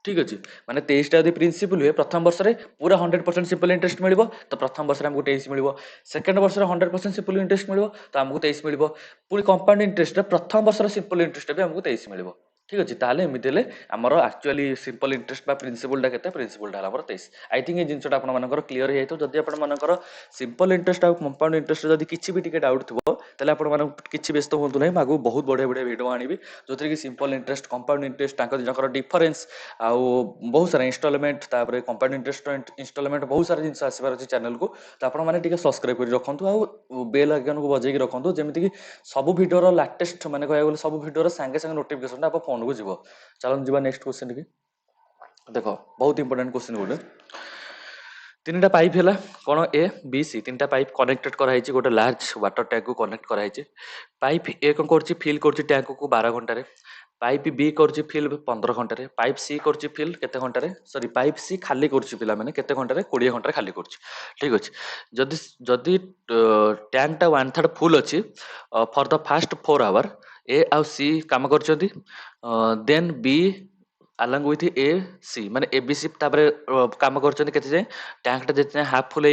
ठीक अच्छे माने 23टा यदि प्रिंसिपल हुए प्रथम वर्ष में पूरा 100% सिंपल इंटरेस्ट मिल तो प्रथम वर्ष में आमको 23 मिल सेकेंड वर्ष में 100% सिंपल इंटरेस्ट मिल तो आमको 23 मिल पुणी कंपाउंड इंटरेस्ट प्रथम वर्ष सिंपल इंटरेस्ट भी आमको 23 मिल ठीक अच्छे ताले एमती हेल्ले आमर एक्चुअली सिंपल इंटरेस्ट प्रिंसिपलटा के प्रिंसिपलटा है 23 आई थिंक ये जिनसा आपर क्लीयर हो जाए जदि आपर सिंपल इंटरेस्ट आउ कंपाउंड इंटरेस्ट जब किसी भी टिके डाउट थो ताले आपण किसी व्यस्त हूँ ना आगू बहुत बढ़िया बढ़िया वीडियो आनी जो थी कि simple interest compound interest Dinkar difference आउ बहुत सारा इंस्टॉलमेंट तापर कंपाउंड इंटरेस्ट इंस्टॉलमेंट बहुत सारा जिन आसबार अच्छे चैनल को तो आपने सब्सक्राइब कर रखु आउ बेल आइकन को बजेक रखु जमीक सब भिडियो लाटेस्ट मैंने कह गले सब भिडियो सागे सागे नोटिफिकेशन आप फोन को जीव चलो जी नेक्स्ट क्वेश्चन की देख बहुत इंपोर्टेंट क्वेश्चन गोटे तीन टा पाइप है कौन ए बी सी तीन टा पाइप कनेक्टेड कराई गोटे लार्ज वाटर टैंक को कनेक्ट कराई पाइप ए कौन कर फिल कर टैंक को 12 घंटे पाइप बी कर फिल 15 घंटे पाइप सी कर फिल केते घंटे सॉरी पाइप सी खाली कर मैंने केते घंटे 20 घंटे खाली कर ठीक अच्छे जदि जदि टैंक टा 1/3 फुल अच्छी for the first 4 hour A आउ सी काम कर then B along with A C माने ए बी सी काम कर टैंकटा जितने हाफ फुल हो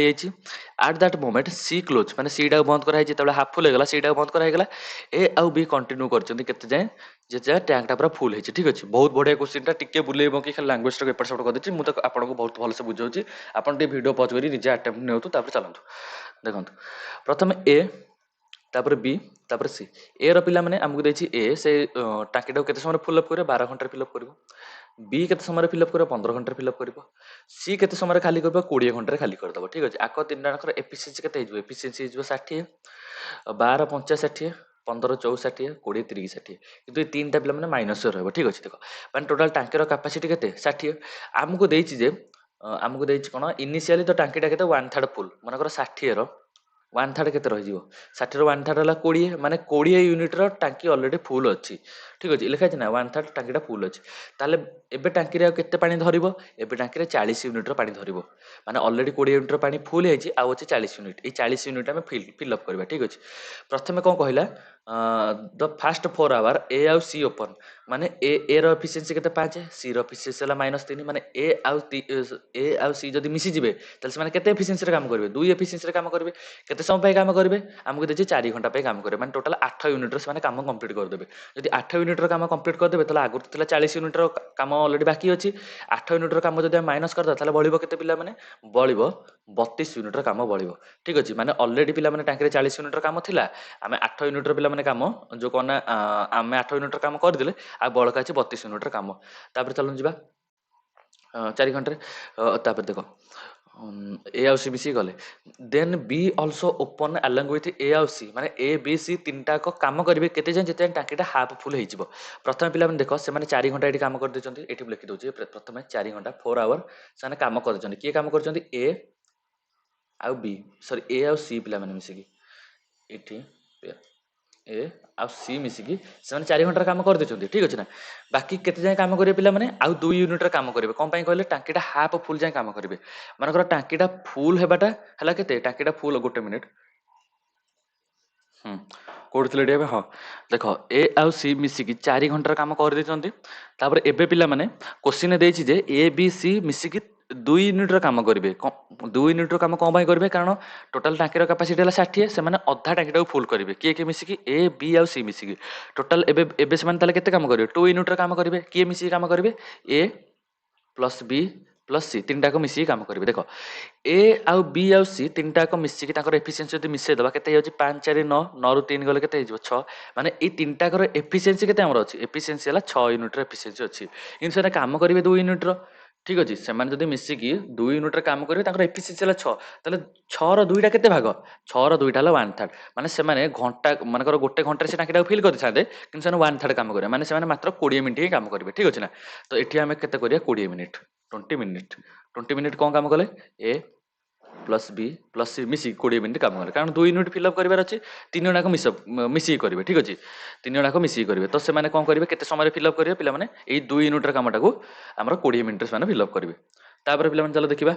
at that moment C close माने सी टा बंद कराई जो हाफ फुल होगा सी टा बंद कराइला ए आउ बी कंटिन्यू कर जाए जे टैंकटा पूरा फुल है ठीक अच्छे बहुत बढ़िया क्वेश्चन टिके बुलेब कि खाली लांगुएज टाक एपट सेपट करदेছি मुझे आपको बहुत भलसे बुझाऊँ आप वीडियो पज कर निजे आटेम्प्ट नियंतु चलतु देखो प्रथम ए तापर बी तापर सी ए रा मैंने आमको देछि ए से टाकीटा केते समय फिलअप करे 12 घंटे फिलअप कर बी केते समय फिलअप करे 15 घंटे फिलअप कर सी केते समय खाली कर 20 घंटे खाली करदब ठीक अच्छे आक तीन जणकर एफिशिएंसी केते हो एफिशिएंसी हो 60 12 50 60 15 64 20 30 60 किंतु ये तीन टा पिला माने माइनस रहबो ठीक अच्छे देखो माने टोटल टांकीर कैपेसिटी केते 60 आमको देछि जे आमको देछि कोन इनिशियली तो टांकीटा केते 1/3 फुल मानकर 60 रो 1/3 केते रही 60 रो 1/3 है 20 माने 20 यूनिट रो टांकी ऑलरेडी फुल अच्छी ठीक अच्छे लिखा ना 1/3 टांकीटा फुल अच्छी ताले एबे टांकी रे केते पानी धरिबो एबे टांकी रे 40 यूनिट रो पानी धरिबो माने ऑलरेडी 20 यूनिट रो पानी फुल है आ अच्छे 40 यूनिट ए 40 यूनिट में फिल अप करबा ठीक अच्छे प्रथमे कोन कहला द फास्ट 4 आवर ए आउ सी ओपन माने ए रो एफिशिएंसी केते 5 सी रो एफिशिएंसी हला -3 माने ए आउ सी जदी मिसी जिवे तले माने केते एफिशिएंसी रे काम करबे 2 एफिशिएंसी रे काम करबे केते समय पे काम करबे आमको देछि 4 घंटा पे काम करबे माने टोटल 8 यूनिट रे माने काम कंप्लीट कर देबे जदी 8 यूनिट रो काम कंप्लीट कर देबे तले आगु तला 40 यूनिट रो काम ऑलरेडी बाकी अछि 8 यूनिट रो काम जदी हम माइनस कर दा तले बळिबो केते पिला माने बळिबो 32 यूनिट रो काम बळिबो ठीक अछि माने ऑलरेडी पिला माने टांकी रे 40 यूनिट रो काम थिला आमे 8 यूनिट रो पिला माने काम जो कोना आमे 8 यूनिट रो काम कर देले आ बळका अछि 32 यूनिट रो काम तापर चलन जिबा 4 घंटे तापर देखो ए आउ सी बी सी गले then B also open along with a आउ सी माने ए बी सी तीनटा को काम करिवे केते जाय जेते टांकीटा हाफ फुल हे जिवो प्रथम पिला माने देखो से माने 4 घंटा एठी काम कर देचंती एठी लिखि दोचे प्रथम 4 घंटा 4 आवर साने काम कर देचंती के काम करचंती ए आउ बी सॉरी ए आउ सी पिला माने मिसिकी एठी ए आ सी मिसिकी से 4 घंटा काम कर देचंती ठीक अछि ना बाकी केते जाय काम करिवे पिला माने आउ 2 यूनिट रे काम करिवे कोन पई कहले टांकीटा हाफ फुल जाय काम करिवे मानकर टांकीटा फुल हेबाटा हला केते टांकीटा फुल गोटे मिनिट कोडथिले डेबे हां देखो ए आउ सी मिसिकी 4 घंटा काम कर देचंती तापर एबे पिला माने क्वेश्चन देछि जे ए बी सी मिसिकी 2 यूनिट रो काम करिवे 2 यूनिट रो काम कोन पई करिवे कारण टोटल टांकी रो कैपेसिटी हला 60 से माने अधा टांकीटा को फुल करिवे के मिसिकी ए बी आउ सी मिसिकी टोटल एबे एबे से माने ताले केते काम करिवे 2 यूनिट रो काम करिवे के मिसिकी काम करिवे ए प्लस बी प्लस सी तीन टाक मिसिकी काम करिवे देखो ए आउ बी आउ सी तीन टाक मिसिकी ताकर एफिशिएंसी जदी मिसे दबा केते होची 5 4 9 9 रु 3 गले केते हिजो 6 माने ए तीन टाकर एफिशिएंसी केते हमर अछि एफिशिएंसी हला 6 यूनिट रो एफिशिएंसी अछि इन से काम करिवे 2 यूनिट रो ठीक अछि से माने जदी मिसिकी 2 यूनिट रो काम करिवे ताकर एफिशिएंसी हला 6 तले 6 रो 2 टा केते भाग 6 रो 2 टा हला 1/3 माने से माने घंटा मानकर गोटे घंटा से टाकीटा फिल कर दिसाते किन से 1/3 काम करिवे माने से माने मात्र 20 मिनिट ही काम करिवे ठीक अछि ना तो एठी हमें केते करिया 20 मिनिट 20 मिनिट कौन काम कले ए प्लस बी प्लस सी मिसिक 20 मिनिट काम कले कारण 2 यूनिट फिलअप करार अच्छे 3 जनाक मिसिक करेंगे ठीक अच्छे 3 जनाक मिसिक करेंगे तो से कौन करेंगे केते समय फिलअप करेंगे पे यही 2 यूनिट कमटा को आम 20 मिनिट से फिलअप करेंगे तापर पे चलो देखा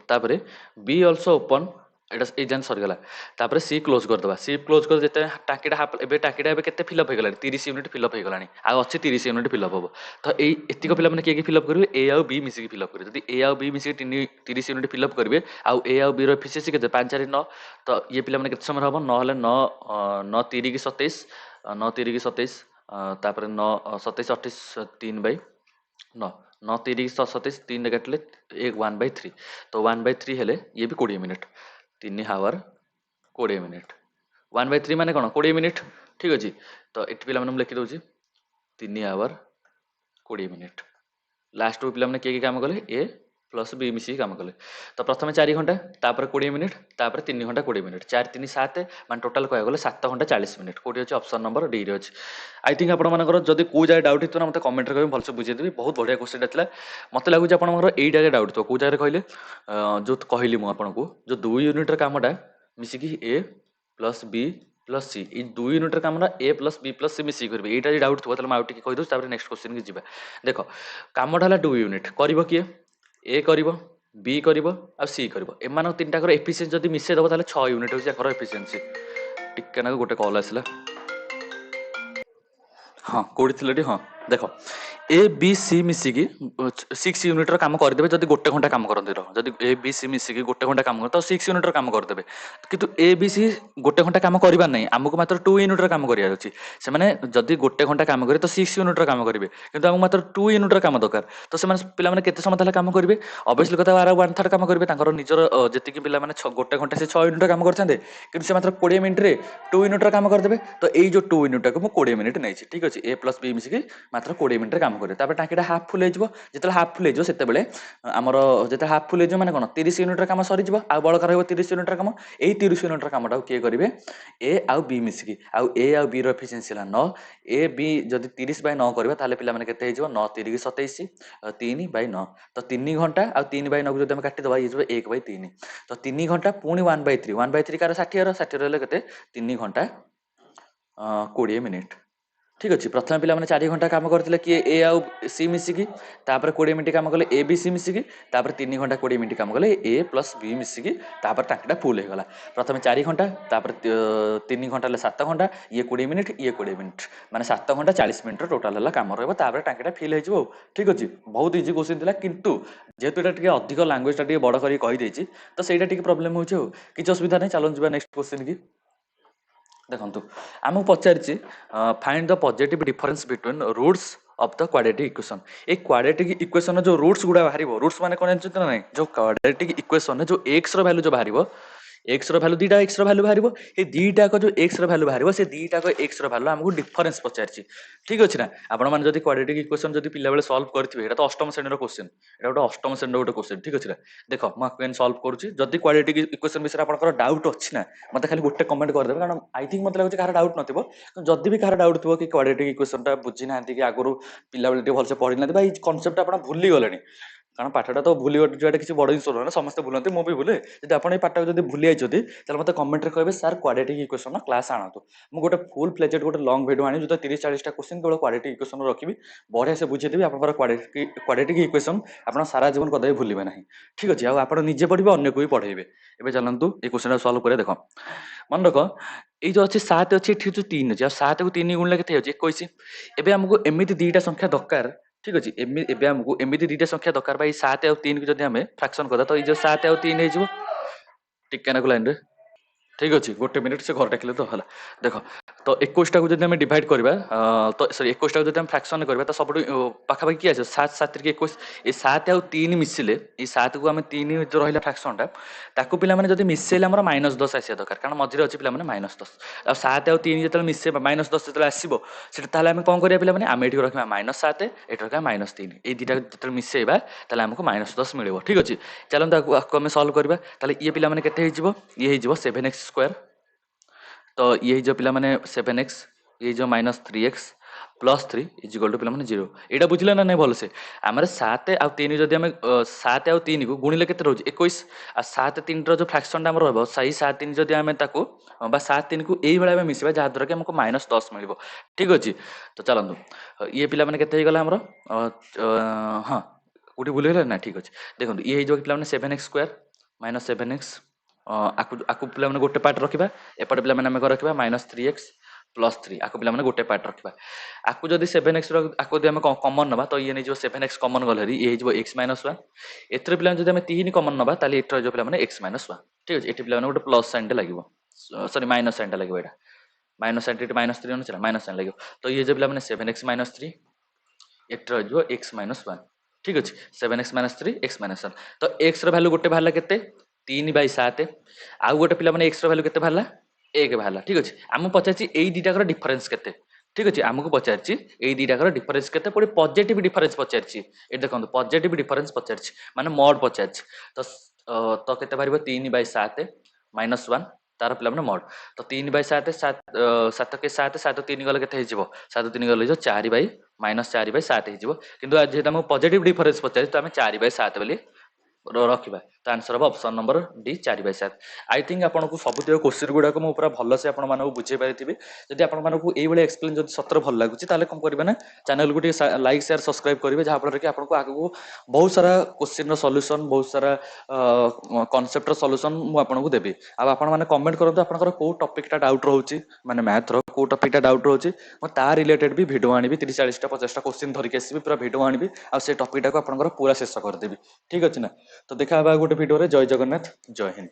तापर बी अल्सो ओपन एटा एजान सरीगला तापर सी क्लोज करदे सी क्लोज कर जिते टाकीटा हाफ ए टाकीटा केते फिलअप हो 30 यूनिट फिलअप हो गलानी आ अच्छे 30 यूनिट फिलअप हम तो एतिक पिला माने किए फिलअप करेंगे ए आउ बी मिसिक फिलअप करेंगे जब ए आउ बी मिसिक 30 यूनिट फिलअप करेंगे आउ ए आउ बी एफिसीएंसी के 5 4 9 तो ये पिला माने केते समय हम 9 हेले 9 9 3 की 27 9 3 की 27 तापर 9 27 28 3 बाई 9 9 3 27 3 काटिले एक 1/3 तो 1/3 हेले ये भी 20 मिनिट 3 हावर 20 मिनिट 1/3 माने कौन 20 मिनिट ठीक अच्छे तो ये पिला मैं लिखी दूसरी 3 हावर 20 मिनिट लास्ट को पिला किए काम कले ए प्लस बी मिसिक काम कले तो प्रथम 4 घंटा तापर 20 मिनिट तापर 3 घंटा 20 मिनिट 4 3 7 मान टोटाल कह गले 7 घंटा 40 मिनिट कोटी अच्छे ऑप्शन नंबर डी रे अच्छे आई थिंक आपंकर जब कौ जगह डाउट होता ना मतलब कमेंट करेंगे भलसे बुझेदेवी बहुत बढ़िया क्वेश्चन था मत लगुच आपंकर यही जगह डाउट थो कौ जगह कहले जो कहली मुझे जो 2 यूनिट कामटा मिसिकी ए प्लस बी प्लस सी ये 2 यूनिट काम ए प्लस बी प्लस सी मिसिक करेंगे यहाँ डाउट थो मैं आउट कहीदे नेक्स्ट क्वेश्चन की जी देख कामटा है 2 यूनिट कर किए ए कर बी कर सी कर एम तीन टाकर एफिसीएंसी जब मिसेदब ताले 6 यूनिट हो एफिसीएंसी टिके ना गोटे कॉल आसला हाँ कौटी थी हाँ देख ए बी सी मिसिकी 6 यूनिट काम करदे जब गोटे घंटा काम करते जब ए बी सी मिसिकी गोटे घंटा काम कर तो 6 यूनिट काम करदे कितु ए बी सी गोटे घंटा काम करार नहीं आमको मात्र 2 यूनिट काम करार अच्छी से जदि गोटे घंटा काम करेंगे तो 6 यूनिट काम करेंगे किंतु आमको मात्र 2 यूनिट काम दरकार तो से पे केते समय ताले काम करेंगे अवश्य कथा 1/3 काम करेंगे निजर जी पिला गोटे घंटा से 6 यूनिट काम करते कि से मात्र 20 मिनट 2 यूनिट काम करदे तो यही जो 2 यूनिट को 20 मिनट नहीं ठीक अच्छे ए प्लस बी मिसिकी मात्र 20 मिनट काम करें टाँकीटा हाफ फुल हो हाफ फुल होते आमर जो हाफ फुल हो मैंने कौन 30 यूनिट काम सरी आ बड़का रही 30 यूनिट काम यही 30 यूनिट काम किए करेंगे ए आउ बी मिसिकी आउ ए आउ बी एफिसीएंसी है 9 ए बी जब 30/9 करवा ताले पिला माने केते हो 9 3 की 27 3/9 तो 3 घंटा आ 3/9 को जब काटिदबा ये 1/3 तो 3 घंटा पुणी 1/3 1/3 कार 60 60 के 3 घंटा 20 मिनिट ठीक अच्छे प्रथम पिला 4 घंटा काम करते किए ए आउ सी मिसिकी 20 मिनट काम कले ए बी सी मिसिकी 3 घंटा 20 मिनट काम कले ए प्लस बी मिसिकी टाँकीटा फुल होगा प्रथम 4 घंटा 3 घंटा 7 घंटा ये 20 मिनट ये 20 मिनट माने 7 घंटा 40 मिनट टोटाल है काम रहा टाँकीटा फिल हो ठीक अच्छे बहुत इजी क्वेश्चन था किंतु जेहेतु ये अधिक लांगुएजटा बड़ कर कहीदे तो सहीटा प्रोब्लेम हो किसी असुविधा नहीं चलो जी नेक्स्ट क्वेश्चन की देखो आमको पचारि find the positive difference between roots of the quadratic equation ये क्वाड्रेटिक इक्वेशन जो रूट्स गुड़ा बाहर रूट्स माने कौन जानते ना नहीं जो क्वाड्रेटिक इक्वेशन जो एक्स वैल्यू जो बाहर एक्स रैल्यू दीटा एक्स रैल्यू बाहर ये दीटा जो एक्स रैल्यू बाहर से दीटा एक्स रैल्यू आमको डिफरेंस पचारि ठीक अच्छे ना आपण मैंने जब क्वाड्रेटिक इक्वेशन जब पिला बेले सॉल्व करेंगे तो अष्टम श्रेणी क्वेश्चन यहाँ गोटे अष्टम श्रेणी गोटे क्वेश्चन ठीक अच्छे ना देख मुझे सॉल्व करुँची जदि क्वाड्रेटिक इक्वेशन विषय आपंकर डाउट अच्छी ना मत खाली गोटे कमेंट करदेवे कारण आई थिंक मत लगे कह डाउट नथिबो जदि भी कह डाउट थो कि क्वाड्रेटिक इक्वेशन बुझी ना कि आगुरी पिला बेले भलसे पढ़ी ना कनसेप्ट आप भूली गले कारण पाठटा तो भूल जो किसी बड़ जिन ना समस्त भूलते मुझे भूले जब आप पाठ को भूली जाइए मतलब कमेंट कहे सर क्वाड्रेटिक इक्वेशन क्लास आणतु मुझे गोटे फुल प्लेजेड गोटे लंग भिडियो आनी जो 30-40 क्वेश्चन केवल क्वाड्रेटिक इक्वेशन रखी बढ़िया से बुझेदेवी आप क्वाड्रेटिक इक्वेशन आप सारा जीवन कदे भूलें ना ठीक अच्छे आप निजे पढ़े अन्य को भी पढ़ेबे ए चलतु ये क्वेश्चन सल्व कर देख मन रख ये जो अच्छे 7 अच्छे ये जो 3 अच्छे 7 को 3 गुणले के 21 एवं आमको एमती दुईटा संख्या दरकार ठीक अच्छे एवं आमको एमती दुईटा संख्या दरकार भाई 7 और 3 को जब आम फ्राक्शन करदा तो ये जो 7 और 3 हो टिके लाइन रे ठीक अच्छे गोटे मिनिट से घर डाकिले तो है देख तो 21 को जब डिवाइड करवा तो सॉरी 21 को जब फ्राक्शन करवा तो सब पाखापाखि किए आस 7 7 21 ये 7 आउ 3 मिसिले ये 7 को आम 3 जो रहा फ्राक्शनटा ताकू पिला जब मिसेले आम -10 आसा दरकार कारण मझे अच्छे पिला -10 आ 7 आउ 3 जो मिसे -10 जो आसो से आम कौन करा पे आम ये रखा -7 ये रखा -3 ये दुटा जो मिसेबा आमको -10 मिले ठीक अच्छे चलते आपको आम सल्व करवा ये पिला ये 7x² तो ये जो पिला माने 7x ये जो -3x plus 3 is equal to पे 0 एटा बुझिले ना नहीं भलसे आमर 7 आउ 3 जदि आम 7 आउ 3 को गुणिले केते रहउछि 21 आ 7 3 रो जो फ्रैक्शन टा हमर रहबो सही 7 3 जदि आम ताको बा 7 3 को एई बेला मिसिबा जहा द्वारा कि हमको -10 मिलिबो ठीक अछि तो चलंतु ये पिला माने केते हे गला हमर हां कोठी भूल गेला ना ठीक अछि देखंतु ये हे जो पिला माने 7x² -7x आकु आकु पिला माने गोटे पार्ट रखिबा एपटे पिला माने हम रखिबा -3x +3 आकु पिला माने गोटे पार्ट रखिबा आकु जदि 7x आकु जदि हम कॉमन नबा तो ये नै जो 7x कॉमन गल हरी ये जो x - 1 एथरे पिला जदि हम 3 कॉमन नबा ताले एथरे जो पिला माने x - 1 ठीक अछि एठी पिला माने गोटे प्लस साइन टे लागिवो सॉरी माइनस साइन टे लागिवो एटा माइनस साइन टे -3 अनुसार माइनस साइन लागिवो तो ये जो पिला माने 7x - 3 एथरे जो x - 1 ठीक अछि 7x - 3 x - 1 तो x रो वैल्यू गोटे भाला केते 3/7 आउ गोटे पिला माने x रो वैल्यू केते भाला 1 भाला ठीक अछि हम पचाछि एई दिटा कर डिफरेंस केते ठीक अछि हमको पचारछि एई दिटा कर डिफरेंस केते पुरी पॉजिटिव डिफरेंस पचारछि ए देखंतु पॉजिटिव डिफरेंस पचारछि माने मॉड पचारछि तो तो केते बारिबो 3/7 -1 तार पिला माने मॉड तो 3/7 7 7 के 7 7 3 गले केते हिजिबो 7 3 गले जो 4/-4/7 हिजिबो किंतु आज जेता हम पॉजिटिव डिफरेंस पचारछि तो हम 4/7 बोली रखिबा तो आंसर हम option number D 4/7 I think आपन को सबुतिक क्वेश्चन गुडा को मु पूरा भलो से आपन मानको बुझे पारिथिबि जदि आपन मानको एई बेले एक्सप्लेन जदि सत्र भल लागुची ताले कोन करबे ना चैनल को लाइक शेयर सब्सक्राइब करिवे जहा फल कि आपन को आगु को बहुत सारा क्वेश्चन रो सॉल्यूशन बहुत सारा कांसेप्ट रो सॉल्यूशन मु आपन को देबी आ आपन माने कमेंट करंतु आपनकर को टॉपिक टा डाउट रहउची माने मैथ रो को टॉपिक टा डाउट रहउची म ता रिलेटेड भी वीडियो आनिबी 30 40 टा 50 टा क्वेश्चन धरि के आसीबी पूरा वीडियो आनिबी आ से टॉपिक टा को आपनकर पूरा शेष कर देबी ठीक अछि ना तो देखा बा गोटे वीडियो रे जय जगन्नाथ जय हिंद।